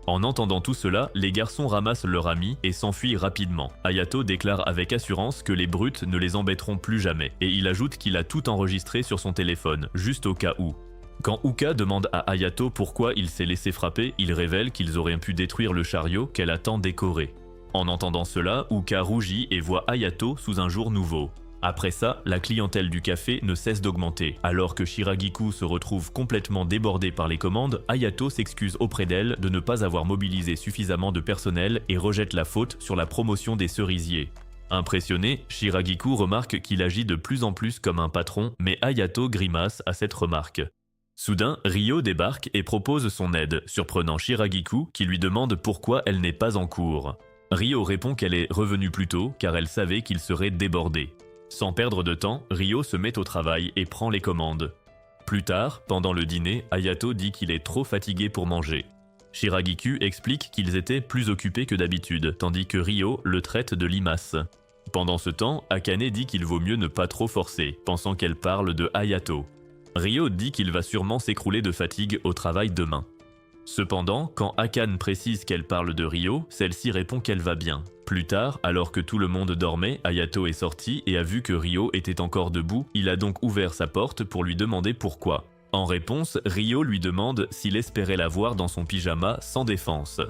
En entendant tout cela, les garçons ramassent leur ami et s'enfuient rapidement. Hayato déclare avec assurance que les brutes ne les embêteront plus jamais, et il ajoute qu'il a tout enregistré sur son téléphone, juste au cas où. Quand Uka demande à Hayato pourquoi il s'est laissé frapper, il révèle qu'ils auraient pu détruire le chariot qu'elle a tant décoré. En entendant cela, Uka rougit et voit Hayato sous un jour nouveau. Après ça, la clientèle du café ne cesse d'augmenter. Alors que Shiragiku se retrouve complètement débordé par les commandes, Hayato s'excuse auprès d'elle de ne pas avoir mobilisé suffisamment de personnel et rejette la faute sur la promotion des cerisiers. Impressionné, Shiragiku remarque qu'il agit de plus en plus comme un patron, mais Hayato grimace à cette remarque. Soudain, Ryo débarque et propose son aide, surprenant Shiragiku qui lui demande pourquoi elle n'est pas en cours. Ryo répond qu'elle est revenue plus tôt car elle savait qu'il serait débordé. Sans perdre de temps, Ryo se met au travail et prend les commandes. Plus tard, pendant le dîner, Hayato dit qu'il est trop fatigué pour manger. Shiragiku explique qu'ils étaient plus occupés que d'habitude, tandis que Ryo le traite de limace. Pendant ce temps, Akane dit qu'il vaut mieux ne pas trop forcer, pensant qu'elle parle de Hayato. Ryo dit qu'il va sûrement s'écrouler de fatigue au travail demain. Cependant, quand Akane précise qu'elle parle de Ryo, celle-ci répond qu'elle va bien. Plus tard, alors que tout le monde dormait, Hayato est sorti et a vu que Ryo était encore debout, il a donc ouvert sa porte pour lui demander pourquoi. En réponse, Ryo lui demande s'il espérait la voir dans son pyjama sans défense.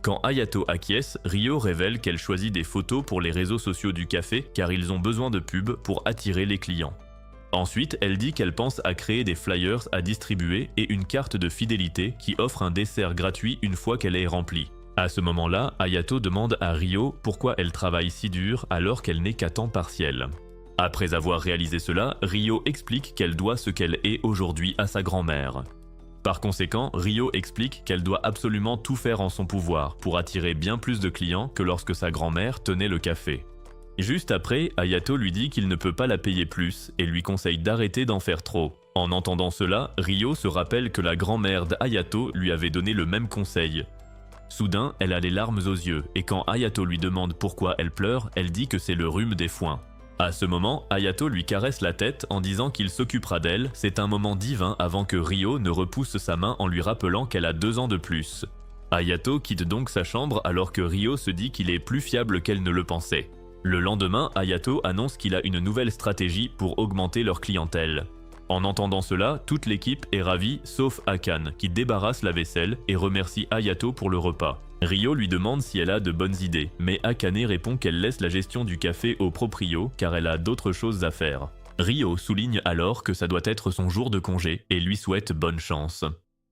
Quand Hayato acquiesce, Ryo révèle qu'elle choisit des photos pour les réseaux sociaux du café car ils ont besoin de pubs pour attirer les clients. Ensuite, elle dit qu'elle pense à créer des flyers à distribuer et une carte de fidélité qui offre un dessert gratuit une fois qu'elle est remplie. À ce moment-là, Hayato demande à Ryo pourquoi elle travaille si dur alors qu'elle n'est qu'à temps partiel. Après avoir réalisé cela, Ryo explique qu'elle doit ce qu'elle est aujourd'hui à sa grand-mère. Par conséquent, Ryo explique qu'elle doit absolument tout faire en son pouvoir pour attirer bien plus de clients que lorsque sa grand-mère tenait le café. Juste après, Hayato lui dit qu'il ne peut pas la payer plus et lui conseille d'arrêter d'en faire trop. En entendant cela, Ryo se rappelle que la grand-mère d'Hayato lui avait donné le même conseil. Soudain, elle a les larmes aux yeux et quand Hayato lui demande pourquoi elle pleure, elle dit que c'est le rhume des foins. À ce moment, Hayato lui caresse la tête en disant qu'il s'occupera d'elle, c'est un moment divin avant que Ryo ne repousse sa main en lui rappelant qu'elle a 2 ans de plus. Hayato quitte donc sa chambre alors que Ryo se dit qu'il est plus fiable qu'elle ne le pensait. Le lendemain, Hayato annonce qu'il a une nouvelle stratégie pour augmenter leur clientèle. En entendant cela, toute l'équipe est ravie sauf Akane qui débarrasse la vaisselle et remercie Hayato pour le repas. Ryo lui demande si elle a de bonnes idées, mais Akane répond qu'elle laisse la gestion du café au proprio car elle a d'autres choses à faire. Ryo souligne alors que ça doit être son jour de congé et lui souhaite bonne chance.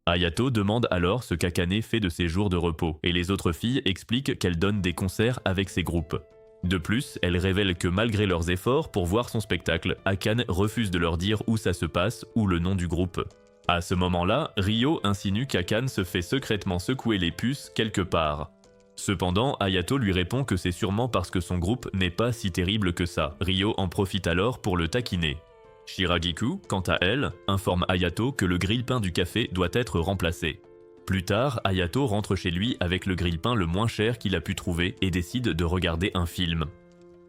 Hayato demande alors ce qu'Akane fait de ses jours de repos et les autres filles expliquent qu'elle donne des concerts avec ses groupes. De plus, elle révèle que malgré leurs efforts pour voir son spectacle, Akane refuse de leur dire où ça se passe ou le nom du groupe. À ce moment-là, Ryo insinue qu'Akane se fait secrètement secouer les puces quelque part. Cependant, Hayato lui répond que c'est sûrement parce que son groupe n'est pas si terrible que ça. Ryo en profite alors pour le taquiner. Shiragiku, quant à elle, informe Hayato que le grille-pain du café doit être remplacé. Plus tard, Hayato rentre chez lui avec le grille-pain le moins cher qu'il a pu trouver et décide de regarder un film.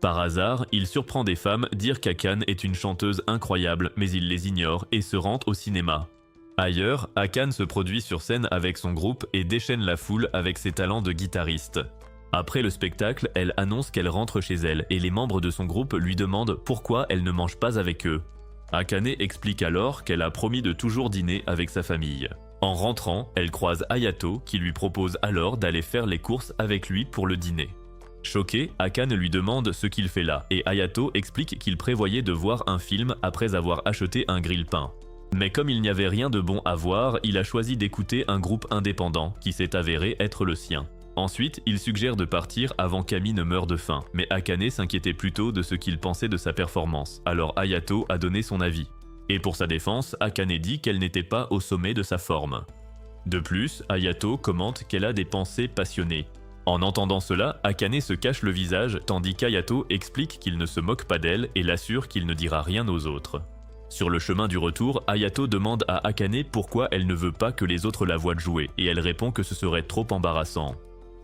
Par hasard, il surprend des femmes dire qu'Akane est une chanteuse incroyable mais il les ignore et se rend au cinéma. Ailleurs, Akane se produit sur scène avec son groupe et déchaîne la foule avec ses talents de guitariste. Après le spectacle, elle annonce qu'elle rentre chez elle et les membres de son groupe lui demandent pourquoi elle ne mange pas avec eux. Akane explique alors qu'elle a promis de toujours dîner avec sa famille. En rentrant, elle croise Hayato qui lui propose alors d'aller faire les courses avec lui pour le dîner. Choqué, Akane lui demande ce qu'il fait là et Hayato explique qu'il prévoyait de voir un film après avoir acheté un grille-pain. Mais comme il n'y avait rien de bon à voir, il a choisi d'écouter un groupe indépendant qui s'est avéré être le sien. Ensuite, il suggère de partir avant qu'Ami ne meure de faim, mais Akane s'inquiétait plutôt de ce qu'il pensait de sa performance, alors Hayato a donné son avis. Et pour sa défense, Akane dit qu'elle n'était pas au sommet de sa forme. De plus, Hayato commente qu'elle a des pensées passionnées. En entendant cela, Akane se cache le visage tandis qu'Hayato explique qu'il ne se moque pas d'elle et l'assure qu'il ne dira rien aux autres. Sur le chemin du retour, Hayato demande à Akane pourquoi elle ne veut pas que les autres la voient jouer et elle répond que ce serait trop embarrassant.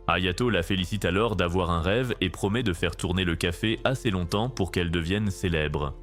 Hayato la félicite alors d'avoir un rêve et promet de faire tourner le café assez longtemps pour qu'elle devienne célèbre.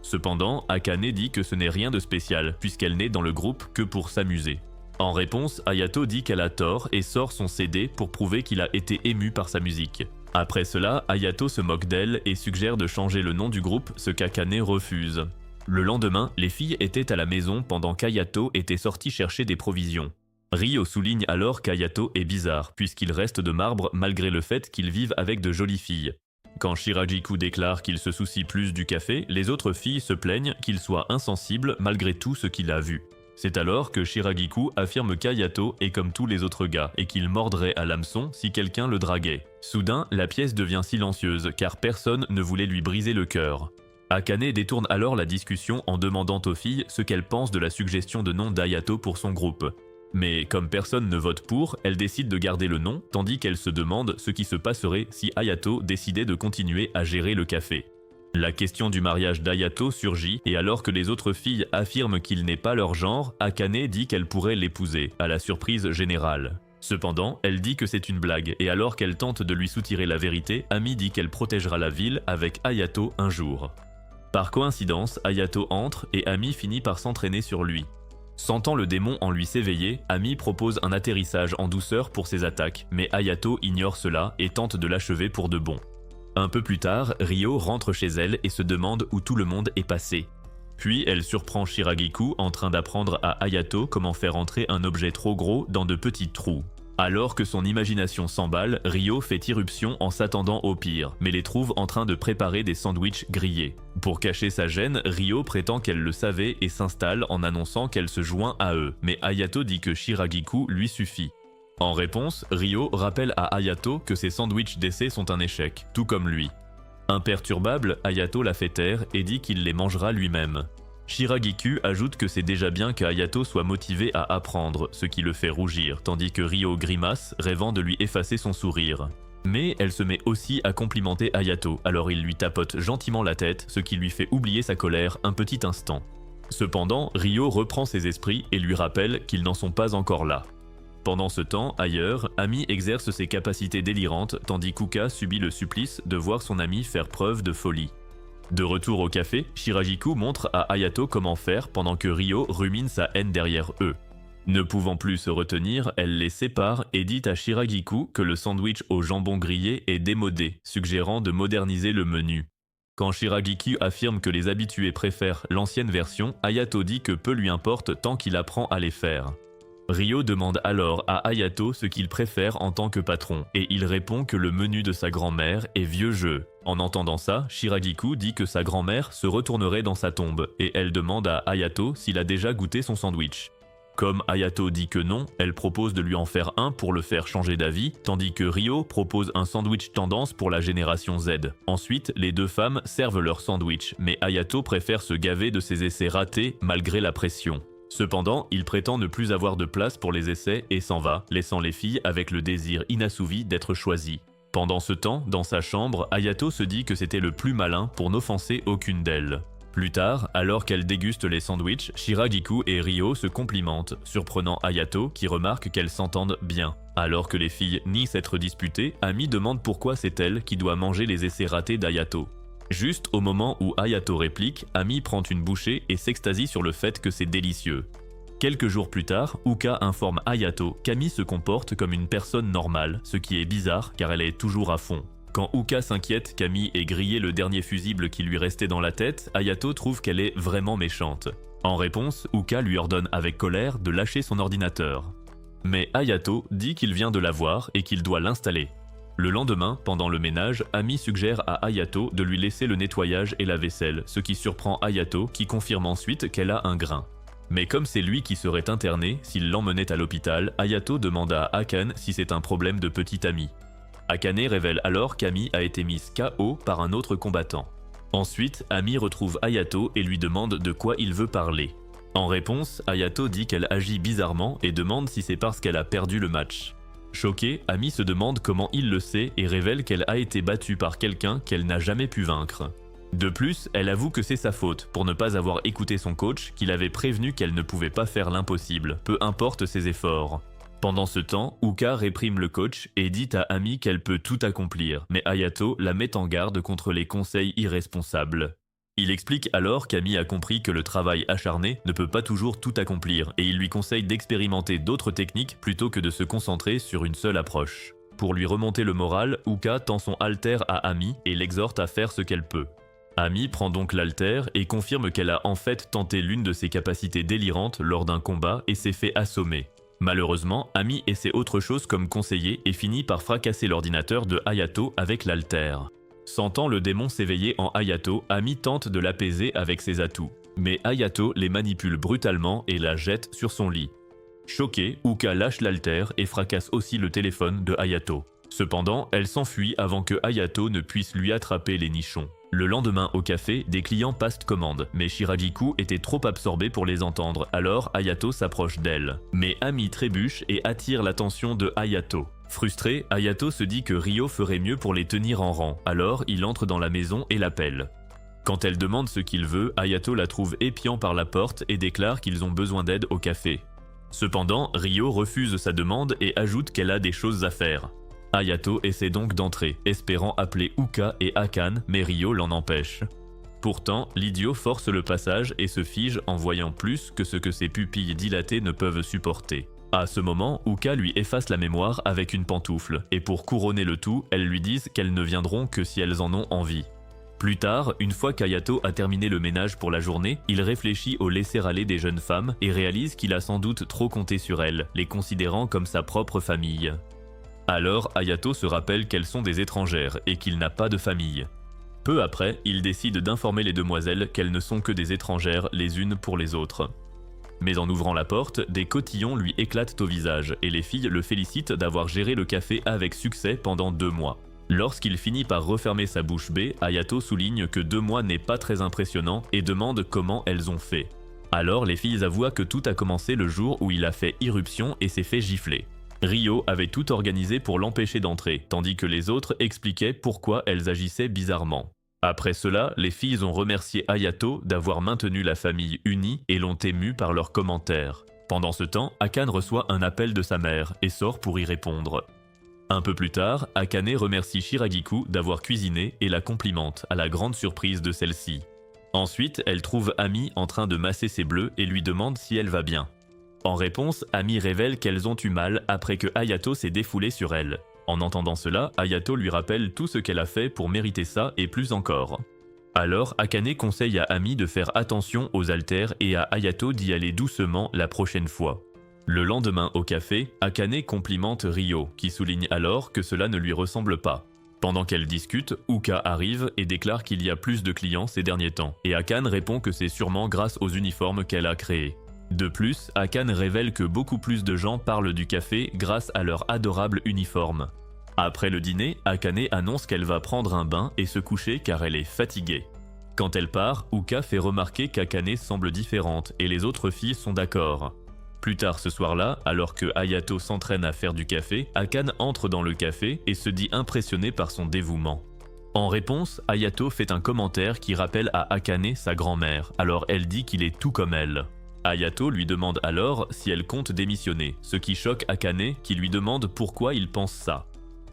Cependant, Akane dit que ce n'est rien de spécial puisqu'elle n'est dans le groupe que pour s'amuser. En réponse, Hayato dit qu'elle a tort et sort son CD pour prouver qu'il a été ému par sa musique. Après cela, Hayato se moque d'elle et suggère de changer le nom du groupe, ce qu'Akane refuse. Le lendemain, les filles étaient à la maison pendant qu'Hayato était sorti chercher des provisions. Ryo souligne alors qu'Hayato est bizarre, puisqu'il reste de marbre malgré le fait qu'il vive avec de jolies filles. Quand Shiragiku déclare qu'il se soucie plus du café, les autres filles se plaignent qu'il soit insensible malgré tout ce qu'il a vu. C'est alors que Shiragiku affirme qu'Hayato est comme tous les autres gars et qu'il mordrait à l'hameçon si quelqu'un le draguait. Soudain, la pièce devient silencieuse car personne ne voulait lui briser le cœur. Akane détourne alors la discussion en demandant aux filles ce qu'elles pensent de la suggestion de nom d'Hayato pour son groupe. Mais comme personne ne vote pour, elle décide de garder le nom, tandis qu'elle se demande ce qui se passerait si Hayato décidait de continuer à gérer le café. La question du mariage d'Hayato surgit, et alors que les autres filles affirment qu'il n'est pas leur genre, Akane dit qu'elle pourrait l'épouser, à la surprise générale. Cependant, elle dit que c'est une blague, et alors qu'elle tente de lui soutirer la vérité, Ami dit qu'elle protégera la ville avec Hayato un jour. Par coïncidence, Hayato entre, et Ami finit par s'entraîner sur lui. Sentant le démon en lui s'éveiller, Ami propose un atterrissage en douceur pour ses attaques, mais Hayato ignore cela et tente de l'achever pour de bon. Un peu plus tard, Ryo rentre chez elle et se demande où tout le monde est passé. Puis elle surprend Shiragiku en train d'apprendre à Hayato comment faire entrer un objet trop gros dans de petits trous. Alors que son imagination s'emballe, Ryo fait irruption en s'attendant au pire, mais les trouve en train de préparer des sandwichs grillés. Pour cacher sa gêne, Ryo prétend qu'elle le savait et s'installe en annonçant qu'elle se joint à eux, mais Hayato dit que Shiragiku lui suffit. En réponse, Ryo rappelle à Hayato que ses sandwichs d'essai sont un échec, tout comme lui. Imperturbable, Hayato la fait taire et dit qu'il les mangera lui-même. Shiragiku ajoute que c'est déjà bien que Hayato soit motivé à apprendre, ce qui le fait rougir, tandis que Ryo grimace, rêvant de lui effacer son sourire. Mais elle se met aussi à complimenter Hayato, alors il lui tapote gentiment la tête, ce qui lui fait oublier sa colère un petit instant. Cependant, Ryo reprend ses esprits et lui rappelle qu'ils n'en sont pas encore là. Pendant ce temps, ailleurs, Ami exerce ses capacités délirantes, tandis qu'Uka subit le supplice de voir son ami faire preuve de folie. De retour au café, Shiragiku montre à Hayato comment faire pendant que Ryo rumine sa haine derrière eux. Ne pouvant plus se retenir, elle les sépare et dit à Shiragiku que le sandwich au jambon grillé est démodé, suggérant de moderniser le menu. Quand Shiragiku affirme que les habitués préfèrent l'ancienne version, Hayato dit que peu lui importe tant qu'il apprend à les faire. Ryo demande alors à Hayato ce qu'il préfère en tant que patron, et il répond que le menu de sa grand-mère est vieux jeu. En entendant ça, Shiragiku dit que sa grand-mère se retournerait dans sa tombe, et elle demande à Hayato s'il a déjà goûté son sandwich. Comme Hayato dit que non, elle propose de lui en faire un pour le faire changer d'avis, tandis que Ryo propose un sandwich tendance pour la génération Z. Ensuite, les deux femmes servent leur sandwich, mais Hayato préfère se gaver de ses essais ratés malgré la pression. Cependant, il prétend ne plus avoir de place pour les essais et s'en va, laissant les filles avec le désir inassouvi d'être choisies. Pendant ce temps, dans sa chambre, Hayato se dit que c'était le plus malin pour n'offenser aucune d'elles. Plus tard, alors qu'elle déguste les sandwichs, Shiragiku et Ryo se complimentent, surprenant Hayato qui remarque qu'elles s'entendent bien. Alors que les filles nient s'être disputées, Ami demande pourquoi c'est elle qui doit manger les essais ratés d'Hayato. Juste au moment où Hayato réplique, Ami prend une bouchée et s'extasie sur le fait que c'est délicieux. Quelques jours plus tard, Uka informe Hayato qu'Ami se comporte comme une personne normale, ce qui est bizarre car elle est toujours à fond. Quand Uka s'inquiète qu'Ami ait grillé le dernier fusible qui lui restait dans la tête, Hayato trouve qu'elle est vraiment méchante. En réponse, Uka lui ordonne avec colère de lâcher son ordinateur. Mais Hayato dit qu'il vient de l'avoir et qu'il doit l'installer. Le lendemain, pendant le ménage, Ami suggère à Hayato de lui laisser le nettoyage et la vaisselle, ce qui surprend Hayato qui confirme ensuite qu'elle a un grain. Mais comme c'est lui qui serait interné, s'il l'emmenait à l'hôpital, Hayato demande à Akane si c'est un problème de petit ami. Akane révèle alors qu'Ami a été mise KO par un autre combattant. Ensuite, Ami retrouve Hayato et lui demande de quoi il veut parler. En réponse, Hayato dit qu'elle agit bizarrement et demande si c'est parce qu'elle a perdu le match. Choquée, Ami se demande comment il le sait et révèle qu'elle a été battue par quelqu'un qu'elle n'a jamais pu vaincre. De plus, elle avoue que c'est sa faute pour ne pas avoir écouté son coach qui l'avait prévenu qu'elle ne pouvait pas faire l'impossible, peu importe ses efforts. Pendant ce temps, Uka réprime le coach et dit à Ami qu'elle peut tout accomplir, mais Hayato la met en garde contre les conseils irresponsables. Il explique alors qu'Ami a compris que le travail acharné ne peut pas toujours tout accomplir et il lui conseille d'expérimenter d'autres techniques plutôt que de se concentrer sur une seule approche. Pour lui remonter le moral, Uka tend son halter à Ami et l'exhorte à faire ce qu'elle peut. Ami prend donc l'halter et confirme qu'elle a en fait tenté l'une de ses capacités délirantes lors d'un combat et s'est fait assommer. Malheureusement, Ami essaie autre chose comme conseiller et finit par fracasser l'ordinateur de Hayato avec l'halter. Sentant le démon s'éveiller en Hayato, Ami tente de l'apaiser avec ses atouts. Mais Hayato les manipule brutalement et la jette sur son lit. Choquée, Uka lâche l'halter et fracasse aussi le téléphone de Hayato. Cependant, elle s'enfuit avant que Hayato ne puisse lui attraper les nichons. Le lendemain au café, des clients passent commande, mais Shiragiku était trop absorbé pour les entendre, alors Hayato s'approche d'elle. Mais Ami trébuche et attire l'attention de Hayato. Frustré, Hayato se dit que Ryo ferait mieux pour les tenir en rang, alors il entre dans la maison et l'appelle. Quand elle demande ce qu'il veut, Hayato la trouve épiant par la porte et déclare qu'ils ont besoin d'aide au café. Cependant, Ryo refuse sa demande et ajoute qu'elle a des choses à faire. Hayato essaie donc d'entrer, espérant appeler Uka et Akane, mais Ryo l'en empêche. Pourtant, l'idiot force le passage et se fige en voyant plus que ce que ses pupilles dilatées ne peuvent supporter. À ce moment, Uka lui efface la mémoire avec une pantoufle, et pour couronner le tout, elles lui disent qu'elles ne viendront que si elles en ont envie. Plus tard, une fois qu'Hayato a terminé le ménage pour la journée, il réfléchit au laisser-aller des jeunes femmes et réalise qu'il a sans doute trop compté sur elles, les considérant comme sa propre famille. Alors, Hayato se rappelle qu'elles sont des étrangères et qu'il n'a pas de famille. Peu après, il décide d'informer les demoiselles qu'elles ne sont que des étrangères les unes pour les autres. Mais en ouvrant la porte, des cotillons lui éclatent au visage et les filles le félicitent d'avoir géré le café avec succès pendant 2 mois. Lorsqu'il finit par refermer sa bouche bée, Hayato souligne que 2 mois n'est pas très impressionnant et demande comment elles ont fait. Alors les filles avouent que tout a commencé le jour où il a fait irruption et s'est fait gifler. Ryo avait tout organisé pour l'empêcher d'entrer, tandis que les autres expliquaient pourquoi elles agissaient bizarrement. Après cela, les filles ont remercié Hayato d'avoir maintenu la famille unie et l'ont ému par leurs commentaires. Pendant ce temps, Akane reçoit un appel de sa mère et sort pour y répondre. Un peu plus tard, Akane remercie Shiragiku d'avoir cuisiné et la complimente, à la grande surprise de celle-ci. Ensuite, elle trouve Ami en train de masser ses bleus et lui demande si elle va bien. En réponse, Ami révèle qu'elles ont eu mal après que Hayato s'est défoulé sur elle. En entendant cela, Hayato lui rappelle tout ce qu'elle a fait pour mériter ça et plus encore. Alors, Akane conseille à Ami de faire attention aux haltères et à Hayato d'y aller doucement la prochaine fois. Le lendemain au café, Akane complimente Ryo, qui souligne alors que cela ne lui ressemble pas. Pendant qu'elle discute, Uka arrive et déclare qu'il y a plus de clients ces derniers temps, et Akane répond que c'est sûrement grâce aux uniformes qu'elle a créés. De plus, Akane révèle que beaucoup plus de gens parlent du café grâce à leur adorable uniforme. Après le dîner, Akane annonce qu'elle va prendre un bain et se coucher car elle est fatiguée. Quand elle part, Uka fait remarquer qu'Akane semble différente et les autres filles sont d'accord. Plus tard ce soir-là, alors que Hayato s'entraîne à faire du café, Akane entre dans le café et se dit impressionné par son dévouement. En réponse, Hayato fait un commentaire qui rappelle à Akane sa grand-mère, alors elle dit qu'il est tout comme elle. Hayato lui demande alors si elle compte démissionner, ce qui choque Akane qui lui demande pourquoi il pense ça.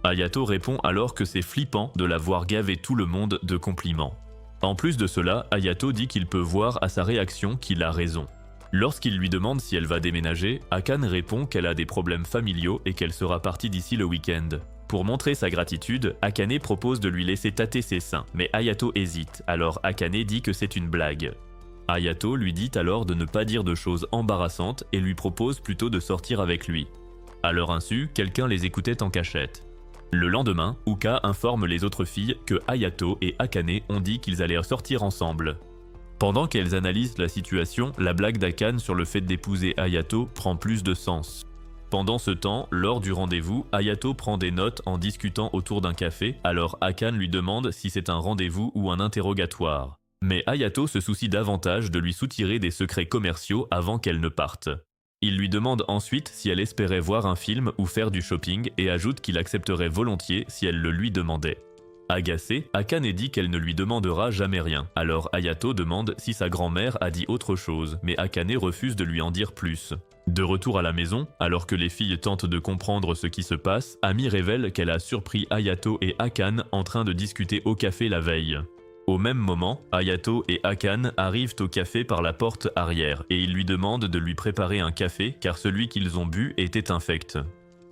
Hayato répond alors que c'est flippant de la voir gaver tout le monde de compliments. En plus de cela, Hayato dit qu'il peut voir à sa réaction qu'il a raison. Lorsqu'il lui demande si elle va déménager, Akane répond qu'elle a des problèmes familiaux et qu'elle sera partie d'ici le week-end. Pour montrer sa gratitude, Akane propose de lui laisser tâter ses seins, mais Hayato hésite, alors Akane dit que c'est une blague. Hayato lui dit alors de ne pas dire de choses embarrassantes et lui propose plutôt de sortir avec lui. À leur insu, quelqu'un les écoutait en cachette. Le lendemain, Uka informe les autres filles que Hayato et Akane ont dit qu'ils allaient sortir ensemble. Pendant qu'elles analysent la situation, la blague d'Akane sur le fait d'épouser Hayato prend plus de sens. Pendant ce temps, lors du rendez-vous, Hayato prend des notes en discutant autour d'un café, alors Akane lui demande si c'est un rendez-vous ou un interrogatoire. Mais Hayato se soucie davantage de lui soutirer des secrets commerciaux avant qu'elle ne parte. Il lui demande ensuite si elle espérait voir un film ou faire du shopping et ajoute qu'il accepterait volontiers si elle le lui demandait. Agacée, Akane dit qu'elle ne lui demandera jamais rien. Alors Hayato demande si sa grand-mère a dit autre chose, mais Akane refuse de lui en dire plus. De retour à la maison, alors que les filles tentent de comprendre ce qui se passe, Ami révèle qu'elle a surpris Hayato et Akane en train de discuter au café la veille. Au même moment, Hayato et Akane arrivent au café par la porte arrière et ils lui demandent de lui préparer un café car celui qu'ils ont bu était infect.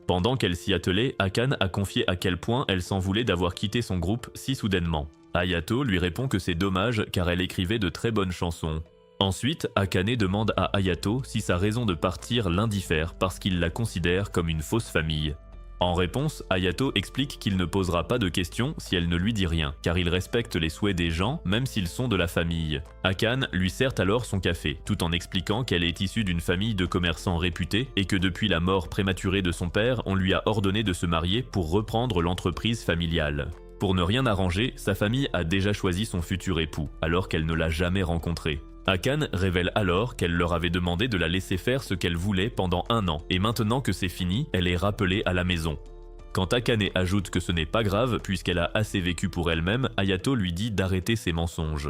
Pendant qu'elle s'y attelait, Akane a confié à quel point elle s'en voulait d'avoir quitté son groupe si soudainement. Hayato lui répond que c'est dommage car elle écrivait de très bonnes chansons. Ensuite, Akane demande à Hayato si sa raison de partir l'indiffère parce qu'il la considère comme une fausse famille. En réponse, Hayato explique qu'il ne posera pas de questions si elle ne lui dit rien, car il respecte les souhaits des gens même s'ils sont de la famille. Akane lui sert alors son café, tout en expliquant qu'elle est issue d'une famille de commerçants réputés et que depuis la mort prématurée de son père, on lui a ordonné de se marier pour reprendre l'entreprise familiale. Pour ne rien arranger, sa famille a déjà choisi son futur époux, alors qu'elle ne l'a jamais rencontré. Akane révèle alors qu'elle leur avait demandé de la laisser faire ce qu'elle voulait pendant 1 an, et maintenant que c'est fini, elle est rappelée à la maison. Quand Akane ajoute que ce n'est pas grave puisqu'elle a assez vécu pour elle-même, Hayato lui dit d'arrêter ses mensonges.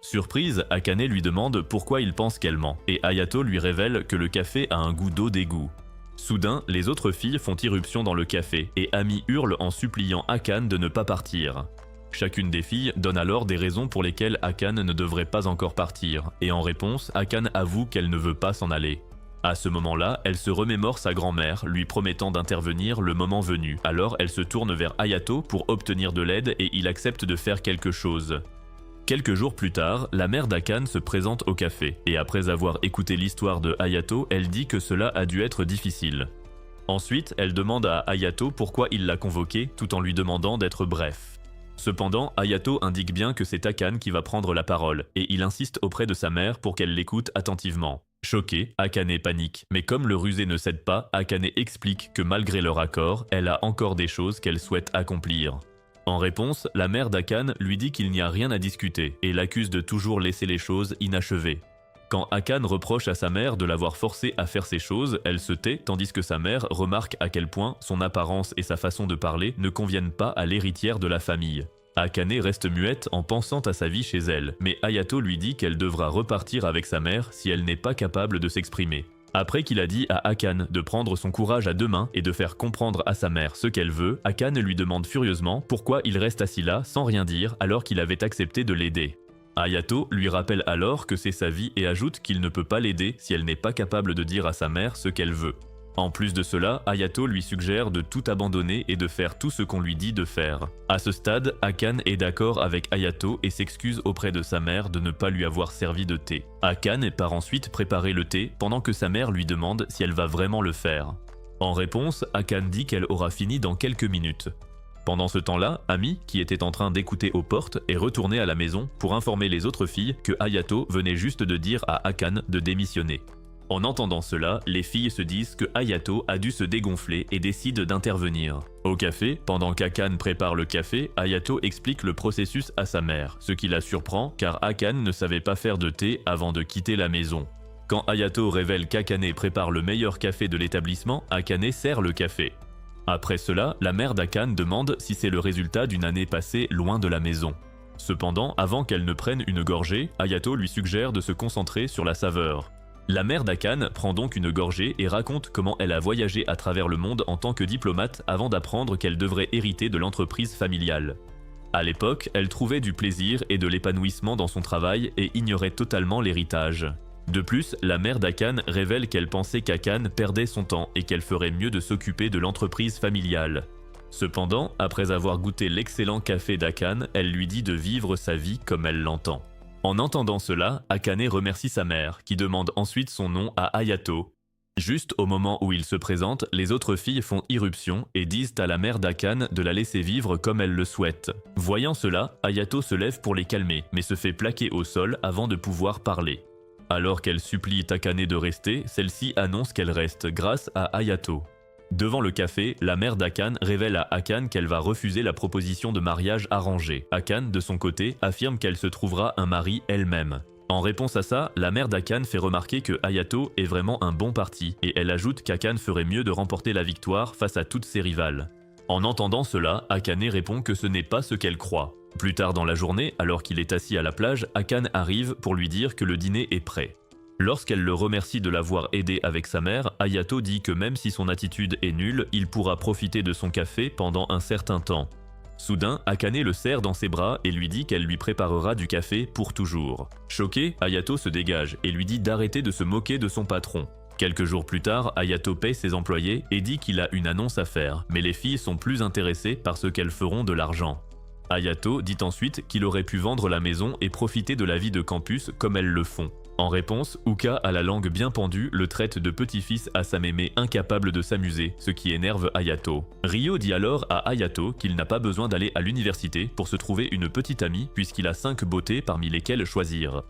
Surprise, Akane lui demande pourquoi il pense qu'elle ment, et Hayato lui révèle que le café a un goût d'eau d'égout. Soudain, les autres filles font irruption dans le café, et Ami hurle en suppliant Akane de ne pas partir. Chacune des filles donne alors des raisons pour lesquelles Akane ne devrait pas encore partir, et en réponse, Akane avoue qu'elle ne veut pas s'en aller. À ce moment-là, elle se remémore sa grand-mère, lui promettant d'intervenir le moment venu. Alors elle se tourne vers Hayato pour obtenir de l'aide et il accepte de faire quelque chose. Quelques jours plus tard, la mère d'Akane se présente au café, et après avoir écouté l'histoire de Hayato, elle dit que cela a dû être difficile. Ensuite, elle demande à Hayato pourquoi il l'a convoquée, tout en lui demandant d'être bref. Cependant, Hayato indique bien que c'est Akane qui va prendre la parole, et il insiste auprès de sa mère pour qu'elle l'écoute attentivement. Choquée, Akane panique, mais comme le rusé ne cède pas, Akane explique que malgré leur accord, elle a encore des choses qu'elle souhaite accomplir. En réponse, la mère d'Akane lui dit qu'il n'y a rien à discuter, et l'accuse de toujours laisser les choses inachevées. Quand Akane reproche à sa mère de l'avoir forcée à faire ces choses, elle se tait tandis que sa mère remarque à quel point son apparence et sa façon de parler ne conviennent pas à l'héritière de la famille. Akane reste muette en pensant à sa vie chez elle, mais Hayato lui dit qu'elle devra repartir avec sa mère si elle n'est pas capable de s'exprimer. Après qu'il a dit à Akane de prendre son courage à 2 mains et de faire comprendre à sa mère ce qu'elle veut, Akane lui demande furieusement pourquoi il reste assis là sans rien dire alors qu'il avait accepté de l'aider. Hayato lui rappelle alors que c'est sa vie et ajoute qu'il ne peut pas l'aider si elle n'est pas capable de dire à sa mère ce qu'elle veut. En plus de cela, Hayato lui suggère de tout abandonner et de faire tout ce qu'on lui dit de faire. À ce stade, Akane est d'accord avec Hayato et s'excuse auprès de sa mère de ne pas lui avoir servi de thé. Akane part ensuite préparer le thé pendant que sa mère lui demande si elle va vraiment le faire. En réponse, Akane dit qu'elle aura fini dans quelques minutes. Pendant ce temps-là, Ami, qui était en train d'écouter aux portes, est retourné à la maison pour informer les autres filles que Hayato venait juste de dire à Akane de démissionner. En entendant cela, les filles se disent que Hayato a dû se dégonfler et décident d'intervenir. Au café, pendant qu'Akane prépare le café, Hayato explique le processus à sa mère, ce qui la surprend car Akane ne savait pas faire de thé avant de quitter la maison. Quand Hayato révèle qu'Akane prépare le meilleur café de l'établissement, Akane sert le café. Après cela, la mère d'Akane demande si c'est le résultat d'une année passée loin de la maison. Cependant, avant qu'elle ne prenne une gorgée, Hayato lui suggère de se concentrer sur la saveur. La mère d'Akane prend donc une gorgée et raconte comment elle a voyagé à travers le monde en tant que diplomate avant d'apprendre qu'elle devrait hériter de l'entreprise familiale. À l'époque, elle trouvait du plaisir et de l'épanouissement dans son travail et ignorait totalement l'héritage. De plus, la mère d'Akane révèle qu'elle pensait qu'Akane perdait son temps et qu'elle ferait mieux de s'occuper de l'entreprise familiale. Cependant, après avoir goûté l'excellent café d'Akane, elle lui dit de vivre sa vie comme elle l'entend. En entendant cela, Akane remercie sa mère, qui demande ensuite son nom à Hayato. Juste au moment où il se présente, les autres filles font irruption et disent à la mère d'Akane de la laisser vivre comme elle le souhaite. Voyant cela, Hayato se lève pour les calmer, mais se fait plaquer au sol avant de pouvoir parler. Alors qu'elle supplie Akane de rester, celle-ci annonce qu'elle reste grâce à Hayato. Devant le café, la mère d'Akane révèle à Akane qu'elle va refuser la proposition de mariage arrangée. Akane, de son côté, affirme qu'elle se trouvera un mari elle-même. En réponse à ça, la mère d'Akane fait remarquer que Hayato est vraiment un bon parti, et elle ajoute qu'Akane ferait mieux de remporter la victoire face à toutes ses rivales. En entendant cela, Akane répond que ce n'est pas ce qu'elle croit. Plus tard dans la journée, alors qu'il est assis à la plage, Akane arrive pour lui dire que le dîner est prêt. Lorsqu'elle le remercie de l'avoir aidé avec sa mère, Hayato dit que même si son attitude est nulle, il pourra profiter de son café pendant un certain temps. Soudain, Akane le serre dans ses bras et lui dit qu'elle lui préparera du café pour toujours. Choqué, Hayato se dégage et lui dit d'arrêter de se moquer de son patron. Quelques jours plus tard, Hayato paye ses employés et dit qu'il a une annonce à faire, mais les filles sont plus intéressées par ce qu'elles feront de l'argent. Hayato dit ensuite qu'il aurait pu vendre la maison et profiter de la vie de campus comme elles le font. En réponse, Uka, à la langue bien pendue, le traite de petit-fils à sa mémé incapable de s'amuser, ce qui énerve Hayato. Ryo dit alors à Hayato qu'il n'a pas besoin d'aller à l'université pour se trouver une petite amie puisqu'il a 5 beautés parmi lesquelles choisir.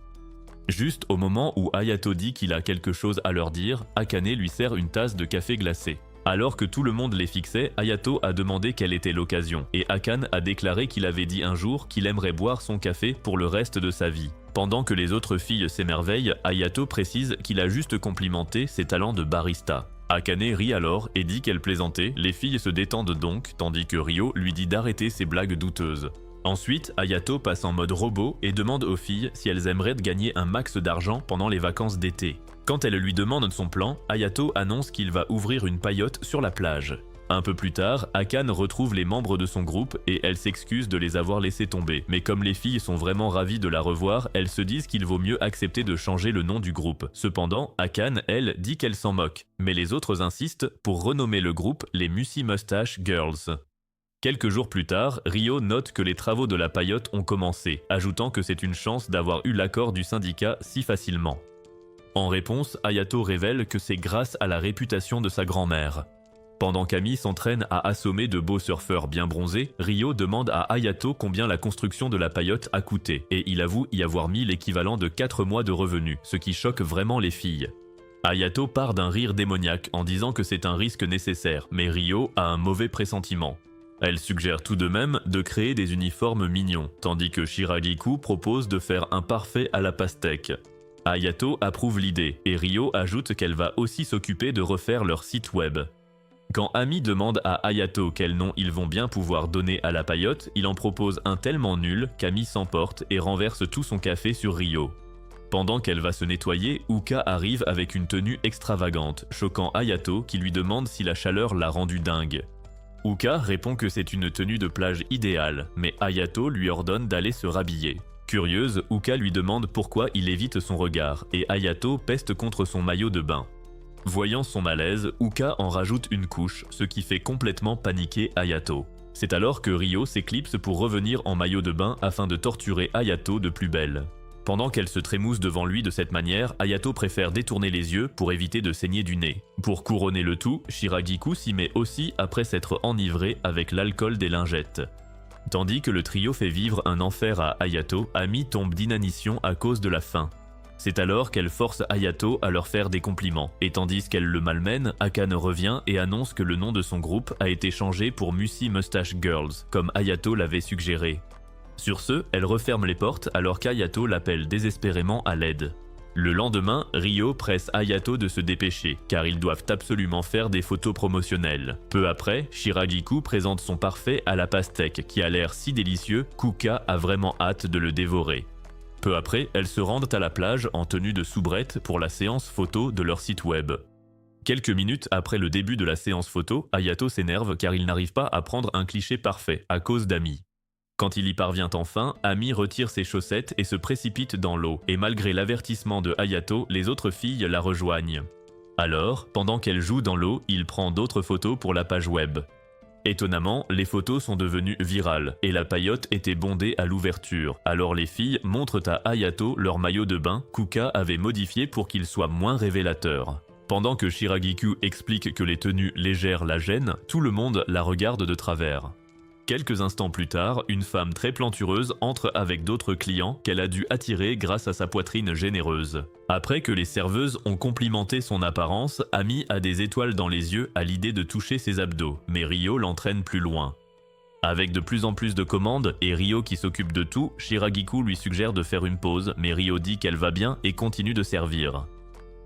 Juste au moment où Hayato dit qu'il a quelque chose à leur dire, Akane lui sert une tasse de café glacé. Alors que tout le monde les fixait, Hayato a demandé quelle était l'occasion, et Akane a déclaré qu'il avait dit un jour qu'il aimerait boire son café pour le reste de sa vie. Pendant que les autres filles s'émerveillent, Hayato précise qu'il a juste complimenté ses talents de barista. Akane rit alors et dit qu'elle plaisantait, les filles se détendent donc, tandis que Ryo lui dit d'arrêter ses blagues douteuses. Ensuite, Hayato passe en mode robot et demande aux filles si elles aimeraient gagner un max d'argent pendant les vacances d'été. Quand elle lui demande son plan, Hayato annonce qu'il va ouvrir une paillote sur la plage. Un peu plus tard, Akane retrouve les membres de son groupe et elle s'excuse de les avoir laissés tomber. Mais comme les filles sont vraiment ravies de la revoir, elles se disent qu'il vaut mieux accepter de changer le nom du groupe. Cependant, Akane, elle, dit qu'elle s'en moque. Mais les autres insistent pour renommer le groupe les Musi Mustache Girls. Quelques jours plus tard, Ryo note que les travaux de la paillote ont commencé, ajoutant que c'est une chance d'avoir eu l'accord du syndicat si facilement. En réponse, Hayato révèle que c'est grâce à la réputation de sa grand-mère. Pendant qu'Ami s'entraîne à assommer de beaux surfeurs bien bronzés, Ryo demande à Hayato combien la construction de la paillote a coûté, et il avoue y avoir mis l'équivalent de 4 mois de revenus, ce qui choque vraiment les filles. Hayato part d'un rire démoniaque en disant que c'est un risque nécessaire, mais Ryo a un mauvais pressentiment. Elle suggère tout de même de créer des uniformes mignons, tandis que Shiragiku propose de faire un parfait à la pastèque. Hayato approuve l'idée, et Ryo ajoute qu'elle va aussi s'occuper de refaire leur site web. Quand Ami demande à Hayato quel nom ils vont bien pouvoir donner à la paillote, il en propose un tellement nul qu'Ami s'emporte et renverse tout son café sur Ryo. Pendant qu'elle va se nettoyer, Uka arrive avec une tenue extravagante, choquant Hayato qui lui demande si la chaleur l'a rendue dingue. Uka répond que c'est une tenue de plage idéale, mais Hayato lui ordonne d'aller se rhabiller. Curieuse, Uka lui demande pourquoi il évite son regard, et Hayato peste contre son maillot de bain. Voyant son malaise, Uka en rajoute une couche, ce qui fait complètement paniquer Hayato. C'est alors que Ryo s'éclipse pour revenir en maillot de bain afin de torturer Hayato de plus belle. Pendant qu'elle se trémousse devant lui de cette manière, Hayato préfère détourner les yeux pour éviter de saigner du nez. Pour couronner le tout, Shiragiku s'y met aussi après s'être enivré avec l'alcool des lingettes. Tandis que le trio fait vivre un enfer à Hayato, Ami tombe d'inanition à cause de la faim. C'est alors qu'elle force Hayato à leur faire des compliments, et tandis qu'elle le malmène, Akane revient et annonce que le nom de son groupe a été changé pour Musi Mustache Girls, comme Hayato l'avait suggéré. Sur ce, elle referme les portes alors qu'Hayato l'appelle désespérément à l'aide. Le lendemain, Ryo presse Hayato de se dépêcher, car ils doivent absolument faire des photos promotionnelles. Peu après, Shiragiku présente son parfait à la pastèque qui a l'air si délicieux qu'Uka a vraiment hâte de le dévorer. Peu après, elles se rendent à la plage en tenue de soubrette pour la séance photo de leur site web. Quelques minutes après le début de la séance photo, Hayato s'énerve car il n'arrive pas à prendre un cliché parfait à cause d'Ami. Quand il y parvient enfin, Ami retire ses chaussettes et se précipite dans l'eau, et malgré l'avertissement de Hayato, les autres filles la rejoignent. Alors, pendant qu'elle joue dans l'eau, il prend d'autres photos pour la page web. Étonnamment, les photos sont devenues virales, et la paillote était bondée à l'ouverture. Alors les filles montrent à Hayato leur maillot de bain qu'Uka avait modifié pour qu'il soit moins révélateur. Pendant que Shiragiku explique que les tenues légères la gênent, tout le monde la regarde de travers. Quelques instants plus tard, une femme très plantureuse entre avec d'autres clients qu'elle a dû attirer grâce à sa poitrine généreuse. Après que les serveuses ont complimenté son apparence, Ami a des étoiles dans les yeux à l'idée de toucher ses abdos, mais Ryo l'entraîne plus loin. Avec de plus en plus de commandes et Ryo qui s'occupe de tout, Shiragiku lui suggère de faire une pause, mais Ryo dit qu'elle va bien et continue de servir.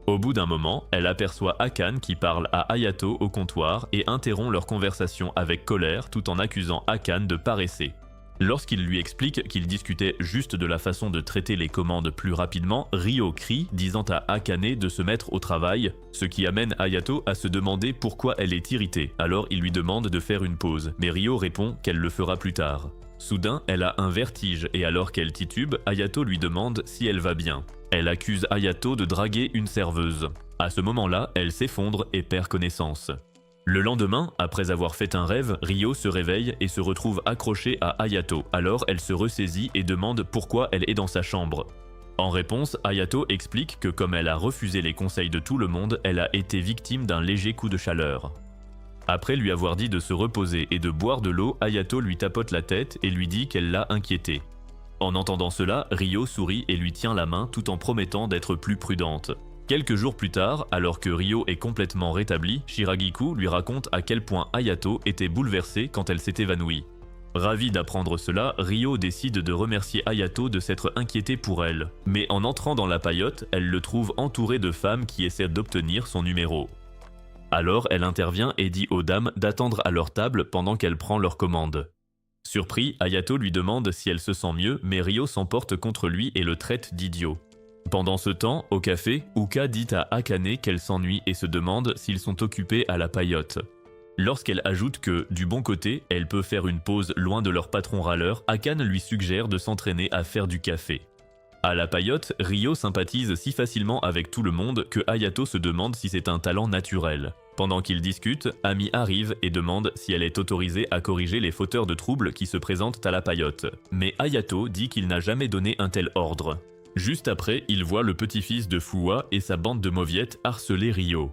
Au bout d'un moment, elle aperçoit Akane qui parle à Hayato au comptoir et interrompt leur conversation avec colère tout en accusant Akane de paresser. Lorsqu'il lui explique qu'il discutait juste de la façon de traiter les commandes plus rapidement, Ryo crie, disant à Akane de se mettre au travail, ce qui amène Hayato à se demander pourquoi elle est irritée. Alors il lui demande de faire une pause, mais Ryo répond qu'elle le fera plus tard. Soudain, elle a un vertige et alors qu'elle titube, Hayato lui demande si elle va bien. Elle accuse Hayato de draguer une serveuse. À ce moment-là, elle s'effondre et perd connaissance. Le lendemain, après avoir fait un rêve, Ryo se réveille et se retrouve accrochée à Hayato. Alors elle se ressaisit et demande pourquoi elle est dans sa chambre. En réponse, Hayato explique que comme elle a refusé les conseils de tout le monde, elle a été victime d'un léger coup de chaleur. Après lui avoir dit de se reposer et de boire de l'eau, Hayato lui tapote la tête et lui dit qu'elle l'a inquiétée. En entendant cela, Ryo sourit et lui tient la main tout en promettant d'être plus prudente. Quelques jours plus tard, alors que Ryo est complètement rétabli, Shiragiku lui raconte à quel point Hayato était bouleversée quand elle s'est évanouie. Ravi d'apprendre cela, Ryo décide de remercier Hayato de s'être inquiétée pour elle. Mais en entrant dans la paillote, elle le trouve entouré de femmes qui essaient d'obtenir son numéro. Alors elle intervient et dit aux dames d'attendre à leur table pendant qu'elle prend leur commande. Surpris, Hayato lui demande si elle se sent mieux, mais Ryo s'emporte contre lui et le traite d'idiot. Pendant ce temps, au café, Uka dit à Akane qu'elle s'ennuie et se demande s'ils sont occupés à la paillote. Lorsqu'elle ajoute que, du bon côté, elle peut faire une pause loin de leur patron râleur, Akane lui suggère de s'entraîner à faire du café. À la paillote, Ryo sympathise si facilement avec tout le monde que Hayato se demande si c'est un talent naturel. Pendant qu'ils discutent, Ami arrive et demande si elle est autorisée à corriger les fauteurs de troubles qui se présentent à la paillote. Mais Hayato dit qu'il n'a jamais donné un tel ordre. Juste après, il voit le petit-fils de Fuwa et sa bande de mauviettes harceler Ryo.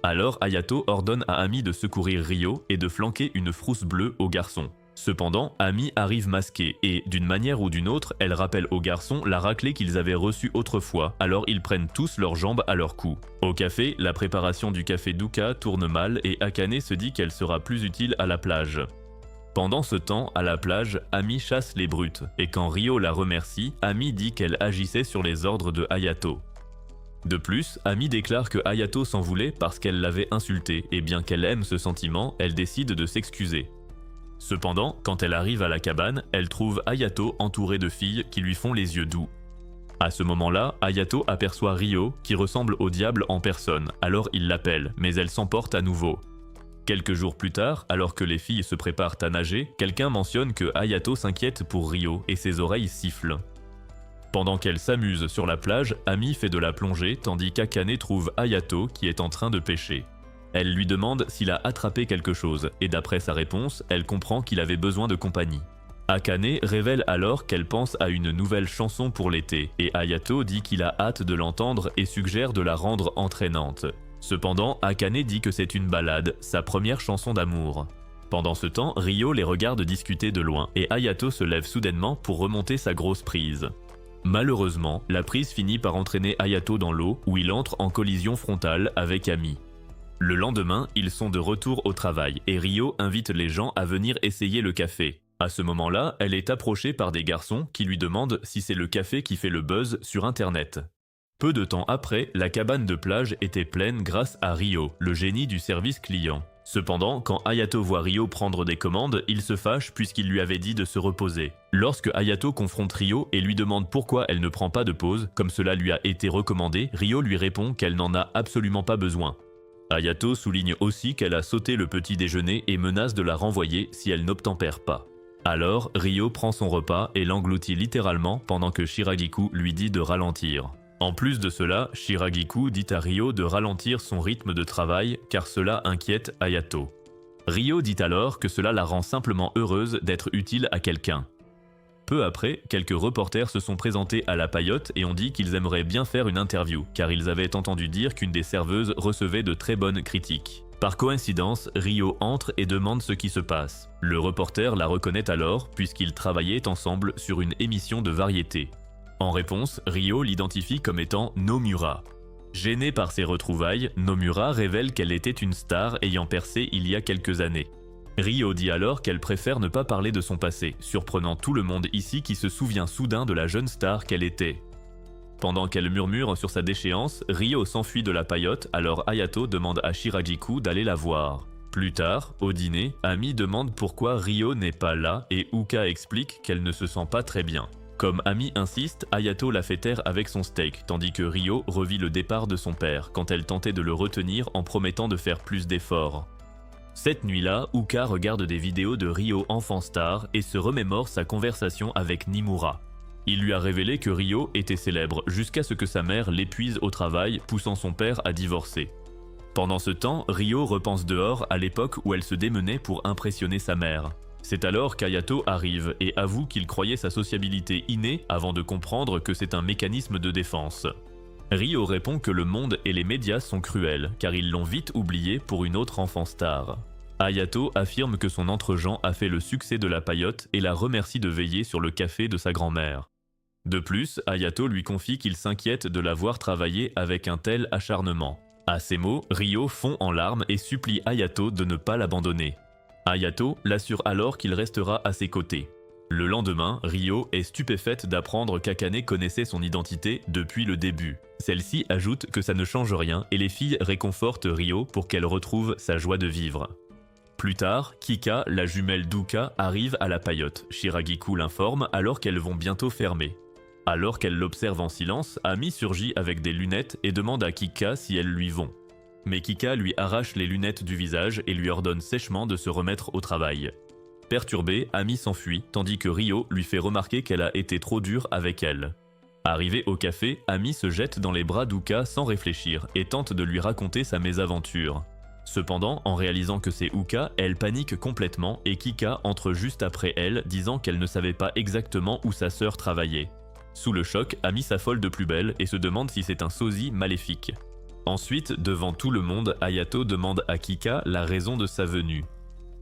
Alors Hayato ordonne à Ami de secourir Ryo et de flanquer une frousse bleue au garçon. Cependant, Ami arrive masquée et, d'une manière ou d'une autre, elle rappelle aux garçons la raclée qu'ils avaient reçue autrefois, alors ils prennent tous leurs jambes à leur cou. Au café, la préparation du café d'Uka tourne mal et Akane se dit qu'elle sera plus utile à la plage. Pendant ce temps, à la plage, Ami chasse les brutes, et quand Ryo la remercie, Ami dit qu'elle agissait sur les ordres de Hayato. De plus, Ami déclare que Hayato s'en voulait parce qu'elle l'avait insultée, et bien qu'elle aime ce sentiment, elle décide de s'excuser. Cependant, quand elle arrive à la cabane, elle trouve Hayato entourée de filles qui lui font les yeux doux. À ce moment-là, Hayato aperçoit Ryo, qui ressemble au diable en personne, alors il l'appelle, mais elle s'emporte à nouveau. Quelques jours plus tard, alors que les filles se préparent à nager, quelqu'un mentionne que Hayato s'inquiète pour Ryo et ses oreilles sifflent. Pendant qu'elle s'amuse sur la plage, Ami fait de la plongée tandis qu'Akane trouve Hayato qui est en train de pêcher. Elle lui demande s'il a attrapé quelque chose et d'après sa réponse, elle comprend qu'il avait besoin de compagnie. Akane révèle alors qu'elle pense à une nouvelle chanson pour l'été et Hayato dit qu'il a hâte de l'entendre et suggère de la rendre entraînante. Cependant, Akane dit que c'est une ballade, sa première chanson d'amour. Pendant ce temps, Ryo les regarde discuter de loin et Hayato se lève soudainement pour remonter sa grosse prise. Malheureusement, la prise finit par entraîner Hayato dans l'eau où il entre en collision frontale avec Ami. Le lendemain, ils sont de retour au travail et Ryo invite les gens à venir essayer le café. À ce moment-là, elle est approchée par des garçons qui lui demandent si c'est le café qui fait le buzz sur internet. Peu de temps après, la cabane de plage était pleine grâce à Ryo, le génie du service client. Cependant, quand Hayato voit Ryo prendre des commandes, il se fâche puisqu'il lui avait dit de se reposer. Lorsque Hayato confronte Ryo et lui demande pourquoi elle ne prend pas de pause, comme cela lui a été recommandé, Ryo lui répond qu'elle n'en a absolument pas besoin. Hayato souligne aussi qu'elle a sauté le petit déjeuner et menace de la renvoyer si elle n'obtempère pas. Alors, Ryo prend son repas et l'engloutit littéralement pendant que Shiragiku lui dit de ralentir. En plus de cela, Shiragiku dit à Ryo de ralentir son rythme de travail car cela inquiète Hayato. Ryo dit alors que cela la rend simplement heureuse d'être utile à quelqu'un. Peu après, quelques reporters se sont présentés à la paillote et ont dit qu'ils aimeraient bien faire une interview car ils avaient entendu dire qu'une des serveuses recevait de très bonnes critiques. Par coïncidence, Ryo entre et demande ce qui se passe. Le reporter la reconnaît alors puisqu'ils travaillaient ensemble sur une émission de variété. En réponse, Ryo l'identifie comme étant Nomura. Gênée par ces retrouvailles, Nomura révèle qu'elle était une star ayant percé il y a quelques années. Ryo dit alors qu'elle préfère ne pas parler de son passé, surprenant tout le monde ici qui se souvient soudain de la jeune star qu'elle était. Pendant qu'elle murmure sur sa déchéance, Ryo s'enfuit de la paillote, alors Hayato demande à Shiragiku d'aller la voir. Plus tard, au dîner, Ami demande pourquoi Ryo n'est pas là et Uka explique qu'elle ne se sent pas très bien. Comme Ami insiste, Hayato la fait taire avec son steak, tandis que Ryo revit le départ de son père quand elle tentait de le retenir en promettant de faire plus d'efforts. Cette nuit-là, Uka regarde des vidéos de Ryo enfant star et se remémore sa conversation avec Nimura. Il lui a révélé que Ryo était célèbre jusqu'à ce que sa mère l'épuise au travail, poussant son père à divorcer. Pendant ce temps, Ryo repense dehors à l'époque où elle se démenait pour impressionner sa mère. C'est alors qu'Hayato arrive et avoue qu'il croyait sa sociabilité innée avant de comprendre que c'est un mécanisme de défense. Ryo répond que le monde et les médias sont cruels, car ils l'ont vite oublié pour une autre enfant star. Hayato affirme que son entre-gens a fait le succès de la paillote et la remercie de veiller sur le café de sa grand-mère. De plus, Hayato lui confie qu'il s'inquiète de la voir travailler avec un tel acharnement. À ces mots, Ryo fond en larmes et supplie Hayato de ne pas l'abandonner. Hayato l'assure alors qu'il restera à ses côtés. Le lendemain, Ryo est stupéfaite d'apprendre qu'Akane connaissait son identité depuis le début. Celle-ci ajoute que ça ne change rien et les filles réconfortent Ryo pour qu'elle retrouve sa joie de vivre. Plus tard, Kika, la jumelle d'Uka, arrive à la paillote. Shiragiku l'informe alors qu'elles vont bientôt fermer. Alors qu'elle l'observe en silence, Ami surgit avec des lunettes et demande à Kika si elles lui vont. Mais Kika lui arrache les lunettes du visage et lui ordonne sèchement de se remettre au travail. Perturbée, Ami s'enfuit, tandis que Ryo lui fait remarquer qu'elle a été trop dure avec elle. Arrivée au café, Ami se jette dans les bras d'Uka sans réfléchir et tente de lui raconter sa mésaventure. Cependant, en réalisant que c'est Uka, elle panique complètement et Kika entre juste après elle, disant qu'elle ne savait pas exactement où sa sœur travaillait. Sous le choc, Ami s'affole de plus belle et se demande si c'est un sosie maléfique. Ensuite, devant tout le monde, Hayato demande à Kika la raison de sa venue.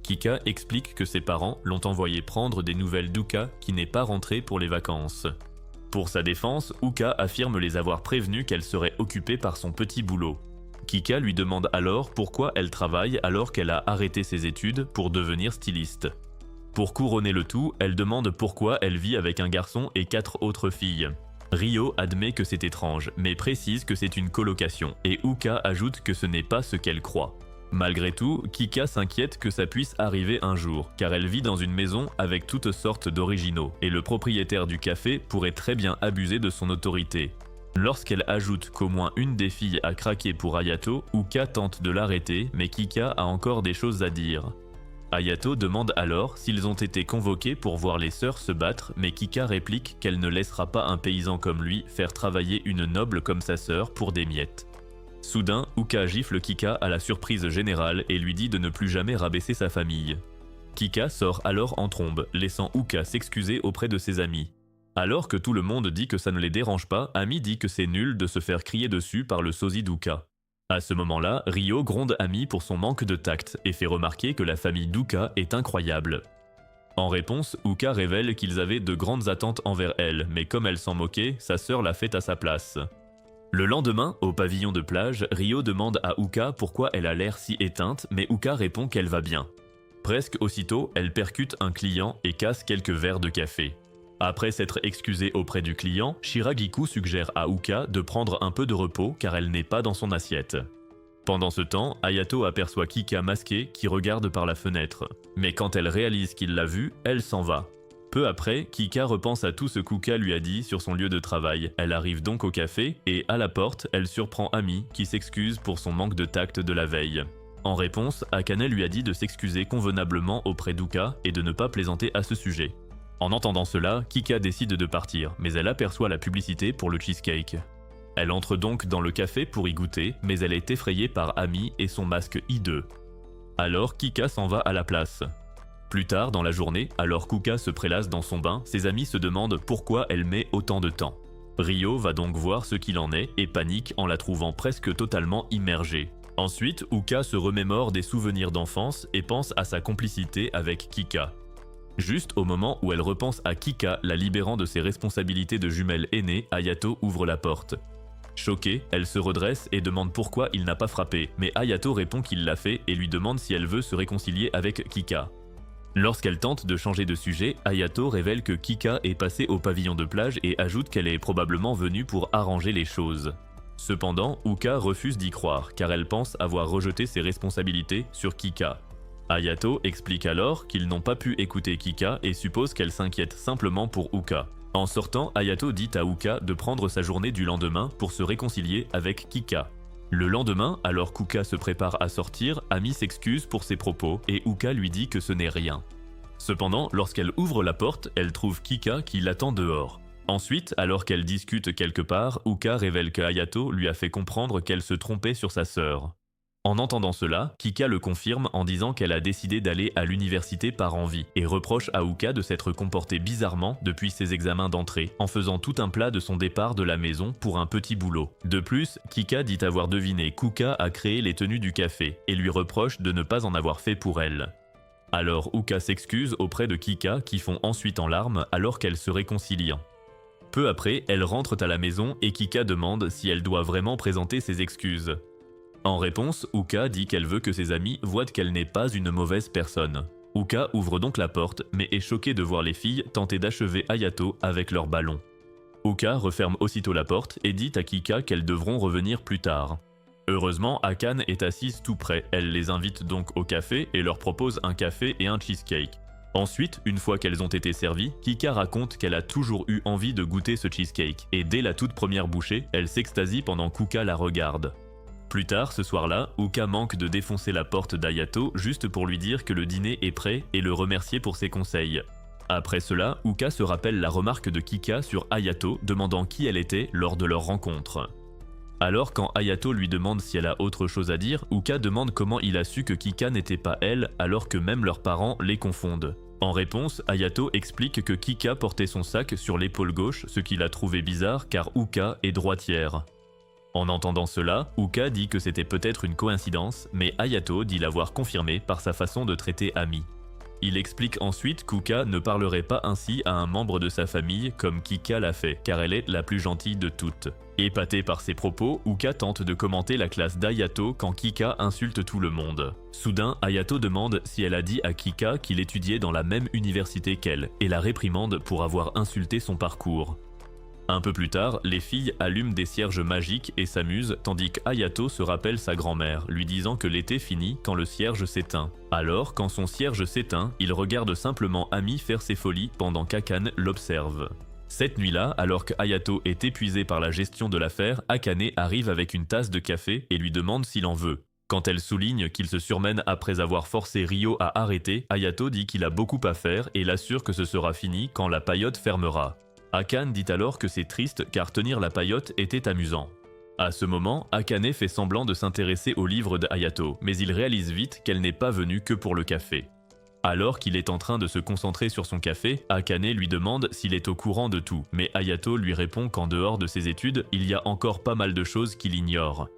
Kika explique que ses parents l'ont envoyé prendre des nouvelles d'Uka qui n'est pas rentrée pour les vacances. Pour sa défense, Uka affirme les avoir prévenus qu'elle serait occupée par son petit boulot. Kika lui demande alors pourquoi elle travaille alors qu'elle a arrêté ses études pour devenir styliste. Pour couronner le tout, elle demande pourquoi elle vit avec un garçon et 4 autres filles. Ryo admet que c'est étrange, mais précise que c'est une colocation, et Uka ajoute que ce n'est pas ce qu'elle croit. Malgré tout, Kika s'inquiète que ça puisse arriver un jour, car elle vit dans une maison avec toutes sortes d'originaux, et le propriétaire du café pourrait très bien abuser de son autorité. Lorsqu'elle ajoute qu'au moins une des filles a craqué pour Hayato, Uka tente de l'arrêter, mais Kika a encore des choses à dire. Hayato demande alors s'ils ont été convoqués pour voir les sœurs se battre, mais Kika réplique qu'elle ne laissera pas un paysan comme lui faire travailler une noble comme sa sœur pour des miettes. Soudain, Uka gifle Kika à la surprise générale et lui dit de ne plus jamais rabaisser sa famille. Kika sort alors en trombe, laissant Uka s'excuser auprès de ses amis. Alors que tout le monde dit que ça ne les dérange pas, Ami dit que c'est nul de se faire crier dessus par le sosie d'Uka. À ce moment-là, Ryo gronde Ami pour son manque de tact et fait remarquer que la famille d'Uka est incroyable. En réponse, Uka révèle qu'ils avaient de grandes attentes envers elle, mais comme elle s'en moquait, sa sœur l'a fait à sa place. Le lendemain, au pavillon de plage, Ryo demande à Uka pourquoi elle a l'air si éteinte, mais Uka répond qu'elle va bien. Presque aussitôt, elle percute un client et casse quelques verres de café. Après s'être excusée auprès du client, Shiragiku suggère à Uka de prendre un peu de repos car elle n'est pas dans son assiette. Pendant ce temps, Hayato aperçoit Kika masquée qui regarde par la fenêtre. Mais quand elle réalise qu'il l'a vue, elle s'en va. Peu après, Kika repense à tout ce qu'Uka lui a dit sur son lieu de travail. Elle arrive donc au café et, à la porte, elle surprend Ami qui s'excuse pour son manque de tact de la veille. En réponse, Akane lui a dit de s'excuser convenablement auprès d'Uka et de ne pas plaisanter à ce sujet. En entendant cela, Kika décide de partir, mais elle aperçoit la publicité pour le cheesecake. Elle entre donc dans le café pour y goûter, mais elle est effrayée par Ami et son masque hideux. Alors Kika s'en va à la place. Plus tard dans la journée, alors qu'Uka se prélasse dans son bain, ses amis se demandent pourquoi elle met autant de temps. Ryo va donc voir ce qu'il en est et panique en la trouvant presque totalement immergée. Ensuite, Uka se remémore des souvenirs d'enfance et pense à sa complicité avec Kika. Juste au moment où elle repense à Kika la libérant de ses responsabilités de jumelle aînée, Hayato ouvre la porte. Choquée, elle se redresse et demande pourquoi il n'a pas frappé, mais Hayato répond qu'il l'a fait et lui demande si elle veut se réconcilier avec Kika. Lorsqu'elle tente de changer de sujet, Hayato révèle que Kika est passée au pavillon de plage et ajoute qu'elle est probablement venue pour arranger les choses. Cependant, Uka refuse d'y croire car elle pense avoir rejeté ses responsabilités sur Kika. Hayato explique alors qu'ils n'ont pas pu écouter Kika et suppose qu'elle s'inquiète simplement pour Uka. En sortant, Hayato dit à Uka de prendre sa journée du lendemain pour se réconcilier avec Kika. Le lendemain, alors qu'Uka se prépare à sortir, Ami s'excuse pour ses propos et Uka lui dit que ce n'est rien. Cependant, lorsqu'elle ouvre la porte, elle trouve Kika qui l'attend dehors. Ensuite, alors qu'elle discute quelque part, Uka révèle que Hayato lui a fait comprendre qu'elle se trompait sur sa sœur. En entendant cela, Kika le confirme en disant qu'elle a décidé d'aller à l'université par envie et reproche à Uka de s'être comportée bizarrement depuis ses examens d'entrée, en faisant tout un plat de son départ de la maison pour un petit boulot. De plus, Kika dit avoir deviné qu'Uka a créé les tenues du café et lui reproche de ne pas en avoir fait pour elle. Alors Uka s'excuse auprès de Kika qui fond ensuite en larmes alors qu'elle se réconcilient. Peu après, elles rentrent à la maison et Kika demande si elle doit vraiment présenter ses excuses. En réponse, Uka dit qu'elle veut que ses amis voient qu'elle n'est pas une mauvaise personne. Uka ouvre donc la porte, mais est choquée de voir les filles tenter d'achever Hayato avec leur ballon. Uka referme aussitôt la porte et dit à Kika qu'elles devront revenir plus tard. Heureusement, Akane est assise tout près, elle les invite donc au café et leur propose un café et un cheesecake. Ensuite, une fois qu'elles ont été servies, Kika raconte qu'elle a toujours eu envie de goûter ce cheesecake, et dès la toute première bouchée, elle s'extasie pendant qu'Uka la regarde. Plus tard, ce soir-là, Uka manque de défoncer la porte d'Hayato juste pour lui dire que le dîner est prêt et le remercier pour ses conseils. Après cela, Uka se rappelle la remarque de Kika sur Hayato demandant qui elle était lors de leur rencontre. Alors quand Hayato lui demande si elle a autre chose à dire, Uka demande comment il a su que Kika n'était pas elle alors que même leurs parents les confondent. En réponse, Hayato explique que Kika portait son sac sur l'épaule gauche, ce qu'il a trouvé bizarre car Uka est droitière. En entendant cela, Uka dit que c'était peut-être une coïncidence, mais Hayato dit l'avoir confirmé par sa façon de traiter Ami. Il explique ensuite qu'Uka ne parlerait pas ainsi à un membre de sa famille comme Kika l'a fait, car elle est la plus gentille de toutes. Épatée par ses propos, Uka tente de commenter la classe d'Hayato quand Kika insulte tout le monde. Soudain, Hayato demande si elle a dit à Kika qu'il étudiait dans la même université qu'elle, et la réprimande pour avoir insulté son parcours. Un peu plus tard, les filles allument des cierges magiques et s'amusent, tandis qu'Hayato se rappelle sa grand-mère, lui disant que l'été finit quand le cierge s'éteint. Alors, quand son cierge s'éteint, il regarde simplement Ami faire ses folies pendant qu'Akane l'observe. Cette nuit-là, alors qu'Hayato est épuisée par la gestion de l'affaire, Akane arrive avec une tasse de café et lui demande s'il en veut. Quand elle souligne qu'il se surmène après avoir forcé Ryo à arrêter, Hayato dit qu'il a beaucoup à faire et l'assure que ce sera fini quand la paillote fermera. Akane dit alors que c'est triste car tenir la paillote était amusant. À ce moment, Akane fait semblant de s'intéresser au livre de Hayato, mais il réalise vite qu'elle n'est pas venue que pour le café. Alors qu'il est en train de se concentrer sur son café, Akane lui demande s'il est au courant de tout, mais Hayato lui répond qu'en dehors de ses études, il y a encore pas mal de choses qu'il ignore.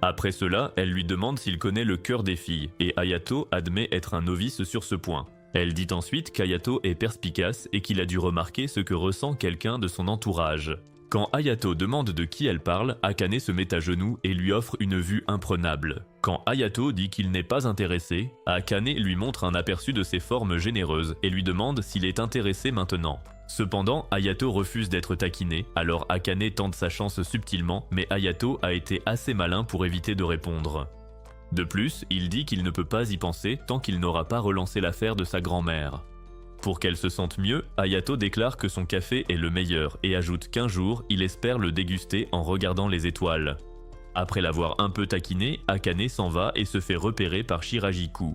Après cela, elle lui demande s'il connaît le cœur des filles, et Hayato admet être un novice sur ce point. Elle dit ensuite qu'Hayato est perspicace et qu'il a dû remarquer ce que ressent quelqu'un de son entourage. Quand Hayato demande de qui elle parle, Akane se met à genoux et lui offre une vue imprenable. Quand Hayato dit qu'il n'est pas intéressé, Akane lui montre un aperçu de ses formes généreuses et lui demande s'il est intéressé maintenant. Cependant, Hayato refuse d'être taquiné, alors Akane tente sa chance subtilement, mais Hayato a été assez malin pour éviter de répondre. De plus, il dit qu'il ne peut pas y penser tant qu'il n'aura pas relancé l'affaire de sa grand-mère. Pour qu'elle se sente mieux, Hayato déclare que son café est le meilleur et ajoute qu'un jour, il espère le déguster en regardant les étoiles. Après l'avoir un peu taquiné, Akane s'en va et se fait repérer par Shiragiku.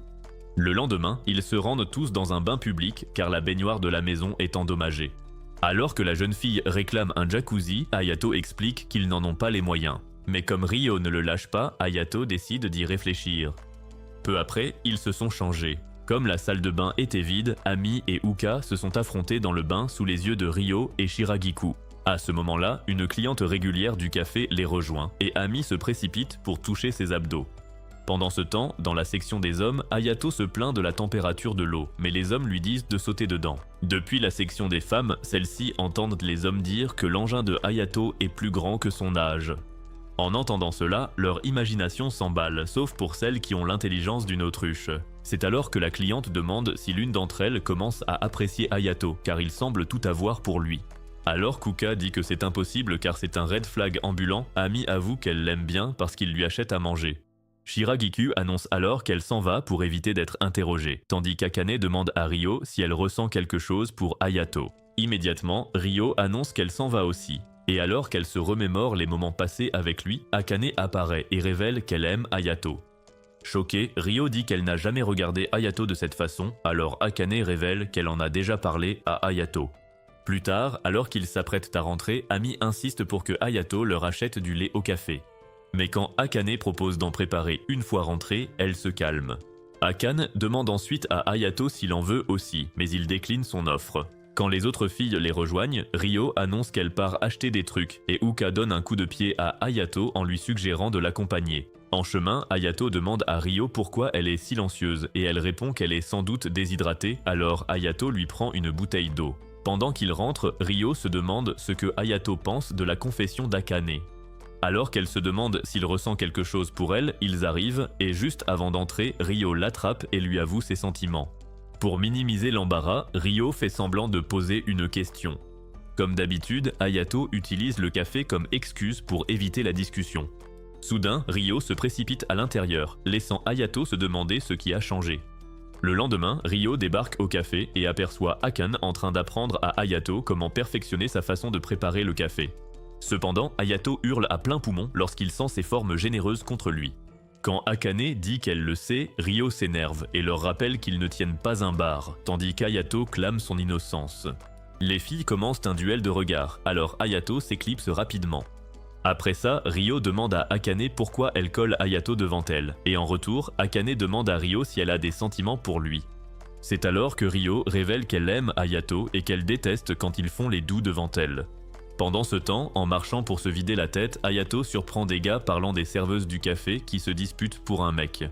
Le lendemain, ils se rendent tous dans un bain public car la baignoire de la maison est endommagée. Alors que la jeune fille réclame un jacuzzi, Hayato explique qu'ils n'en ont pas les moyens. Mais comme Ryo ne le lâche pas, Hayato décide d'y réfléchir. Peu après, ils se sont changés. Comme la salle de bain était vide, Ami et Uka se sont affrontés dans le bain sous les yeux de Ryo et Shiragiku. À ce moment-là, une cliente régulière du café les rejoint et Ami se précipite pour toucher ses abdos. Pendant ce temps, dans la section des hommes, Hayato se plaint de la température de l'eau, mais les hommes lui disent de sauter dedans. Depuis la section des femmes, celles-ci entendent les hommes dire que l'engin de Hayato est plus grand que son âge. En entendant cela, leur imagination s'emballe, sauf pour celles qui ont l'intelligence d'une autruche. C'est alors que la cliente demande si l'une d'entre elles commence à apprécier Hayato, car il semble tout avoir pour lui. Alors Kuka dit que c'est impossible car c'est un red flag ambulant, Ami avoue qu'elle l'aime bien parce qu'il lui achète à manger. Shiragiku annonce alors qu'elle s'en va pour éviter d'être interrogée, tandis qu'Akane demande à Ryo si elle ressent quelque chose pour Hayato. Immédiatement, Ryo annonce qu'elle s'en va aussi. Et alors qu'elle se remémore les moments passés avec lui, Akane apparaît et révèle qu'elle aime Hayato. Choquée, Ryo dit qu'elle n'a jamais regardé Hayato de cette façon, alors Akane révèle qu'elle en a déjà parlé à Hayato. Plus tard, alors qu'ils s'apprêtent à rentrer, Ami insiste pour que Hayato leur achète du lait au café. Mais quand Akane propose d'en préparer une fois rentrée, elle se calme. Akane demande ensuite à Hayato s'il en veut aussi, mais il décline son offre. Quand les autres filles les rejoignent, Ryo annonce qu'elle part acheter des trucs et Uka donne un coup de pied à Hayato en lui suggérant de l'accompagner. En chemin, Hayato demande à Ryo pourquoi elle est silencieuse et elle répond qu'elle est sans doute déshydratée, alors Hayato lui prend une bouteille d'eau. Pendant qu'ils rentrent, Ryo se demande ce que Hayato pense de la confession d'Akane. Alors qu'elle se demande s'il ressent quelque chose pour elle, ils arrivent et juste avant d'entrer, Ryo l'attrape et lui avoue ses sentiments. Pour minimiser l'embarras, Ryo fait semblant de poser une question. Comme d'habitude, Hayato utilise le café comme excuse pour éviter la discussion. Soudain, Ryo se précipite à l'intérieur, laissant Hayato se demander ce qui a changé. Le lendemain, Ryo débarque au café et aperçoit Akane en train d'apprendre à Hayato comment perfectionner sa façon de préparer le café. Cependant, Hayato hurle à plein poumon lorsqu'il sent ses formes généreuses contre lui. Quand Akane dit qu'elle le sait, Ryo s'énerve et leur rappelle qu'ils ne tiennent pas un bar, tandis qu'Hayato clame son innocence. Les filles commencent un duel de regards, alors Hayato s'éclipse rapidement. Après ça, Ryo demande à Akane pourquoi elle colle Hayato devant elle, et en retour, Akane demande à Ryo si elle a des sentiments pour lui. C'est alors que Ryo révèle qu'elle aime Hayato et qu'elle déteste quand ils font les doux devant elle. Pendant ce temps, en marchant pour se vider la tête, Hayato surprend des gars parlant des serveuses du café qui se disputent pour un mec.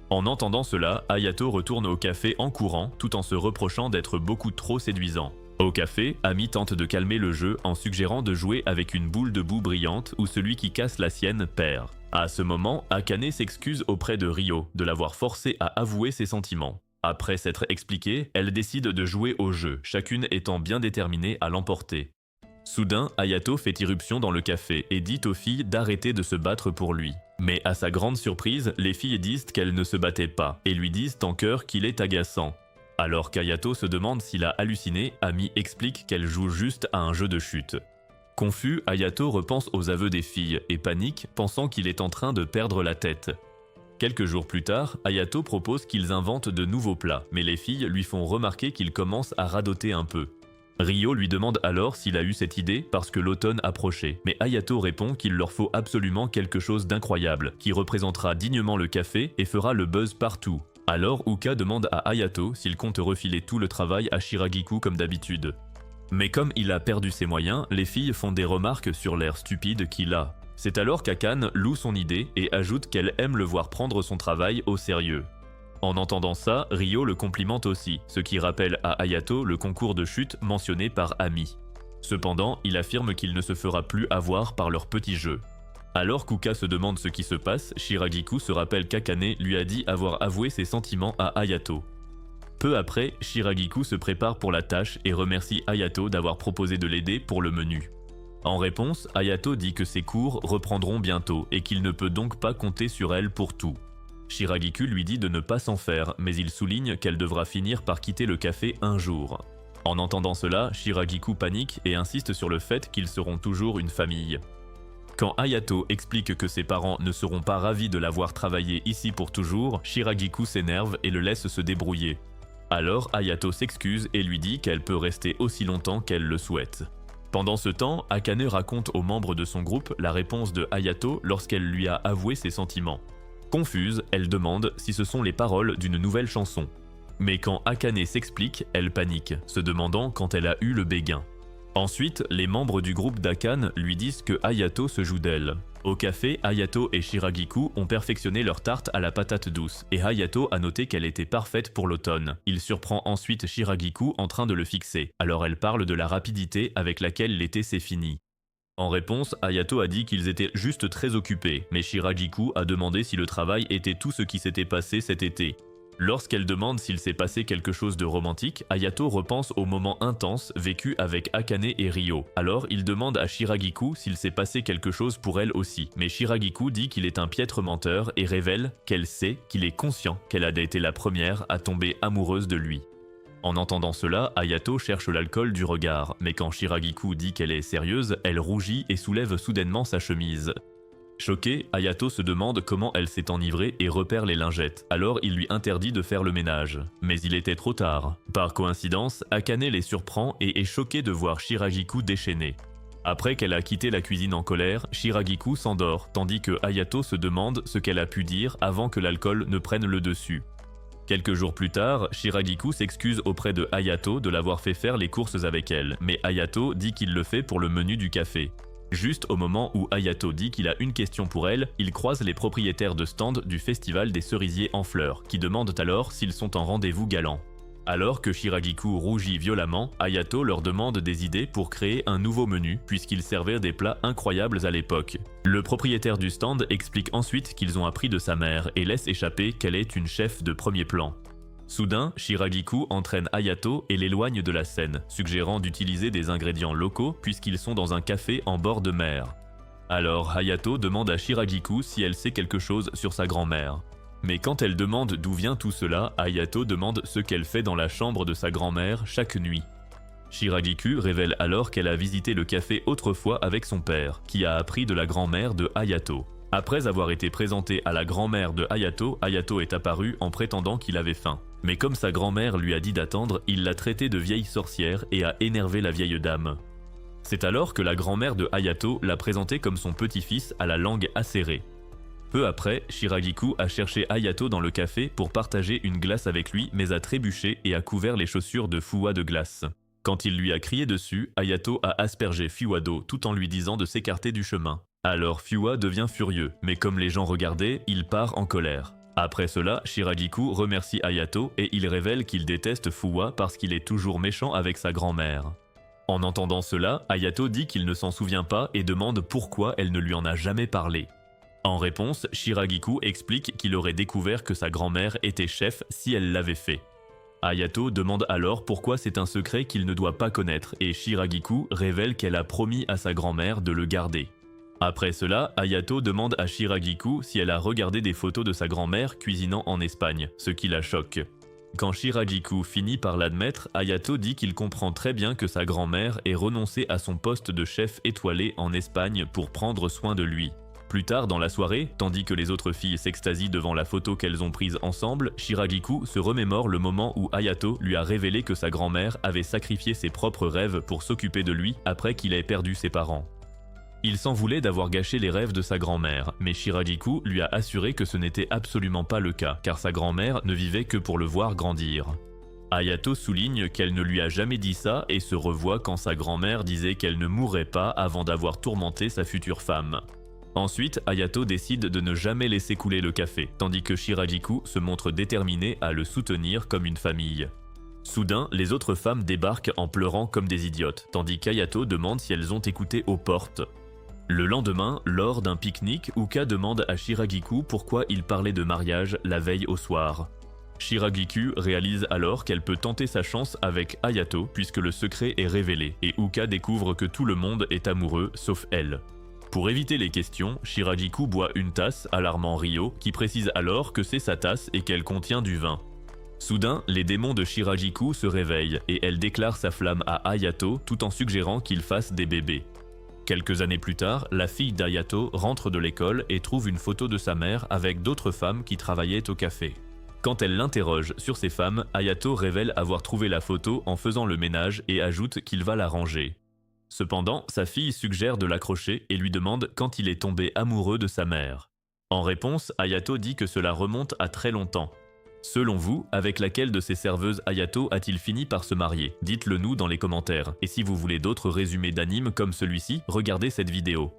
En entendant cela, Hayato retourne au café en courant, tout en se reprochant d'être beaucoup trop séduisant. Au café, Ami tente de calmer le jeu en suggérant de jouer avec une boule de boue brillante où celui qui casse la sienne perd. À ce moment, Akane s'excuse auprès de Ryo de l'avoir forcé à avouer ses sentiments. Après s'être expliquée, elle décide de jouer au jeu, chacune étant bien déterminée à l'emporter. Soudain, Hayato fait irruption dans le café et dit aux filles d'arrêter de se battre pour lui. Mais à sa grande surprise, les filles disent qu'elles ne se battaient pas et lui disent en chœur qu'il est agaçant. Alors qu'Hayato se demande s'il a halluciné, Ami explique qu'elle joue juste à un jeu de chute. Confus, Hayato repense aux aveux des filles et panique, pensant qu'il est en train de perdre la tête. Quelques jours plus tard, Hayato propose qu'ils inventent de nouveaux plats, mais les filles lui font remarquer qu'il commence à radoter un peu. Ryo lui demande alors s'il a eu cette idée parce que l'automne approchait, mais Hayato répond qu'il leur faut absolument quelque chose d'incroyable, qui représentera dignement le café et fera le buzz partout. Alors Uka demande à Hayato s'il compte refiler tout le travail à Shiragiku comme d'habitude. Mais comme il a perdu ses moyens, les filles font des remarques sur l'air stupide qu'il a. C'est alors qu'Akane loue son idée et ajoute qu'elle aime le voir prendre son travail au sérieux. En entendant ça, Ryo le complimente aussi, ce qui rappelle à Hayato le concours de chute mentionné par Ami. Cependant, il affirme qu'il ne se fera plus avoir par leur petit jeu. Alors qu'Uka se demande ce qui se passe, Shiragiku se rappelle qu'Akane lui a dit avoir avoué ses sentiments à Hayato. Peu après, Shiragiku se prépare pour la tâche et remercie Hayato d'avoir proposé de l'aider pour le menu. En réponse, Hayato dit que ses cours reprendront bientôt et qu'il ne peut donc pas compter sur elle pour tout. Shiragiku lui dit de ne pas s'en faire, mais il souligne qu'elle devra finir par quitter le café un jour. En entendant cela, Shiragiku panique et insiste sur le fait qu'ils seront toujours une famille. Quand Hayato explique que ses parents ne seront pas ravis de l'avoir travaillé ici pour toujours, Shiragiku s'énerve et le laisse se débrouiller. Alors Hayato s'excuse et lui dit qu'elle peut rester aussi longtemps qu'elle le souhaite. Pendant ce temps, Akane raconte aux membres de son groupe la réponse de Hayato lorsqu'elle lui a avoué ses sentiments. Confuse, elle demande si ce sont les paroles d'une nouvelle chanson. Mais quand Akane s'explique, elle panique, se demandant quand elle a eu le béguin. Ensuite, les membres du groupe d'Akane lui disent que Hayato se joue d'elle. Au café, Hayato et Shiragiku ont perfectionné leur tarte à la patate douce, et Hayato a noté qu'elle était parfaite pour l'automne. Il surprend ensuite Shiragiku en train de le fixer, alors elle parle de la rapidité avec laquelle l'été s'est fini. En réponse, Hayato a dit qu'ils étaient juste très occupés, mais Shiragiku a demandé si le travail était tout ce qui s'était passé cet été. Lorsqu'elle demande s'il s'est passé quelque chose de romantique, Hayato repense aux moments intenses vécus avec Akane et Ryo. Alors il demande à Shiragiku s'il s'est passé quelque chose pour elle aussi. Mais Shiragiku dit qu'il est un piètre menteur et révèle qu'elle sait, qu'il est conscient qu'elle a été la première à tomber amoureuse de lui. En entendant cela, Hayato cherche l'alcool du regard, mais quand Shiragiku dit qu'elle est sérieuse, elle rougit et soulève soudainement sa chemise. Choqué, Hayato se demande comment elle s'est enivrée et repère les lingettes. Alors il lui interdit de faire le ménage. Mais il était trop tard. Par coïncidence, Akane les surprend et est choquée de voir Shiragiku déchaîné. Après qu'elle a quitté la cuisine en colère, Shiragiku s'endort, tandis que Hayato se demande ce qu'elle a pu dire avant que l'alcool ne prenne le dessus. Quelques jours plus tard, Shiragiku s'excuse auprès de Hayato de l'avoir fait faire les courses avec elle, mais Hayato dit qu'il le fait pour le menu du café. Juste au moment où Hayato dit qu'il a une question pour elle, il croise les propriétaires de stand du festival des cerisiers en fleurs, qui demandent alors s'ils sont en rendez-vous galant. Alors que Shiragiku rougit violemment, Hayato leur demande des idées pour créer un nouveau menu, puisqu'ils servaient des plats incroyables à l'époque. Le propriétaire du stand explique ensuite qu'ils ont appris de sa mère et laisse échapper qu'elle est une chef de premier plan. Soudain, Shiragiku entraîne Hayato et l'éloigne de la scène, suggérant d'utiliser des ingrédients locaux puisqu'ils sont dans un café en bord de mer. Alors Hayato demande à Shiragiku si elle sait quelque chose sur sa grand-mère. Mais quand elle demande d'où vient tout cela, Hayato demande ce qu'elle fait dans la chambre de sa grand-mère chaque nuit. Shiragiku révèle alors qu'elle a visité le café autrefois avec son père, qui a appris de la grand-mère de Hayato. Après avoir été présenté à la grand-mère de Hayato, Hayato est apparu en prétendant qu'il avait faim. Mais comme sa grand-mère lui a dit d'attendre, il l'a traitée de vieille sorcière et a énervé la vieille dame. C'est alors que la grand-mère de Hayato l'a présenté comme son petit-fils à la langue acérée. Peu après, Shiragiku a cherché Hayato dans le café pour partager une glace avec lui, mais a trébuché et a couvert les chaussures de Fuwa de glace. Quand il lui a crié dessus, Hayato a aspergé Fuwa d'eau tout en lui disant de s'écarter du chemin. Alors Fuwa devient furieux, mais comme les gens regardaient, il part en colère. Après cela, Shiragiku remercie Hayato et il révèle qu'il déteste Fuwa parce qu'il est toujours méchant avec sa grand-mère. En entendant cela, Hayato dit qu'il ne s'en souvient pas et demande pourquoi elle ne lui en a jamais parlé. En réponse, Shiragiku explique qu'il aurait découvert que sa grand-mère était chef si elle l'avait fait. Hayato demande alors pourquoi c'est un secret qu'il ne doit pas connaître et Shiragiku révèle qu'elle a promis à sa grand-mère de le garder. Après cela, Hayato demande à Shiragiku si elle a regardé des photos de sa grand-mère cuisinant en Espagne, ce qui la choque. Quand Shiragiku finit par l'admettre, Hayato dit qu'il comprend très bien que sa grand-mère ait renoncé à son poste de chef étoilé en Espagne pour prendre soin de lui. Plus tard dans la soirée, tandis que les autres filles s'extasient devant la photo qu'elles ont prise ensemble, Shiragiku se remémore le moment où Hayato lui a révélé que sa grand-mère avait sacrifié ses propres rêves pour s'occuper de lui après qu'il ait perdu ses parents. Il s'en voulait d'avoir gâché les rêves de sa grand-mère, mais Shiragiku lui a assuré que ce n'était absolument pas le cas, car sa grand-mère ne vivait que pour le voir grandir. Hayato souligne qu'elle ne lui a jamais dit ça et se revoit quand sa grand-mère disait qu'elle ne mourrait pas avant d'avoir tourmenté sa future femme. Ensuite, Hayato décide de ne jamais laisser couler le café, tandis que Shiragiku se montre déterminée à le soutenir comme une famille. Soudain, les autres femmes débarquent en pleurant comme des idiotes, tandis qu'Hayato demande si elles ont écouté aux portes. Le lendemain, lors d'un pique-nique, Uka demande à Shiragiku pourquoi il parlait de mariage la veille au soir. Shiragiku réalise alors qu'elle peut tenter sa chance avec Hayato puisque le secret est révélé et Uka découvre que tout le monde est amoureux sauf elle. Pour éviter les questions, Shiragiku boit une tasse, alarmant Ryo, qui précise alors que c'est sa tasse et qu'elle contient du vin. Soudain, les démons de Shiragiku se réveillent et elle déclare sa flamme à Hayato tout en suggérant qu'il fasse des bébés. Quelques années plus tard, la fille d'Hayato rentre de l'école et trouve une photo de sa mère avec d'autres femmes qui travaillaient au café. Quand elle l'interroge sur ces femmes, Hayato révèle avoir trouvé la photo en faisant le ménage et ajoute qu'il va la ranger. Cependant, sa fille suggère de l'accrocher et lui demande quand il est tombé amoureux de sa mère. En réponse, Hayato dit que cela remonte à très longtemps. Selon vous, avec laquelle de ces serveuses Hayato a-t-il fini par se marier? Dites-le nous dans les commentaires. Et si vous voulez d'autres résumés d'animes comme celui-ci, regardez cette vidéo.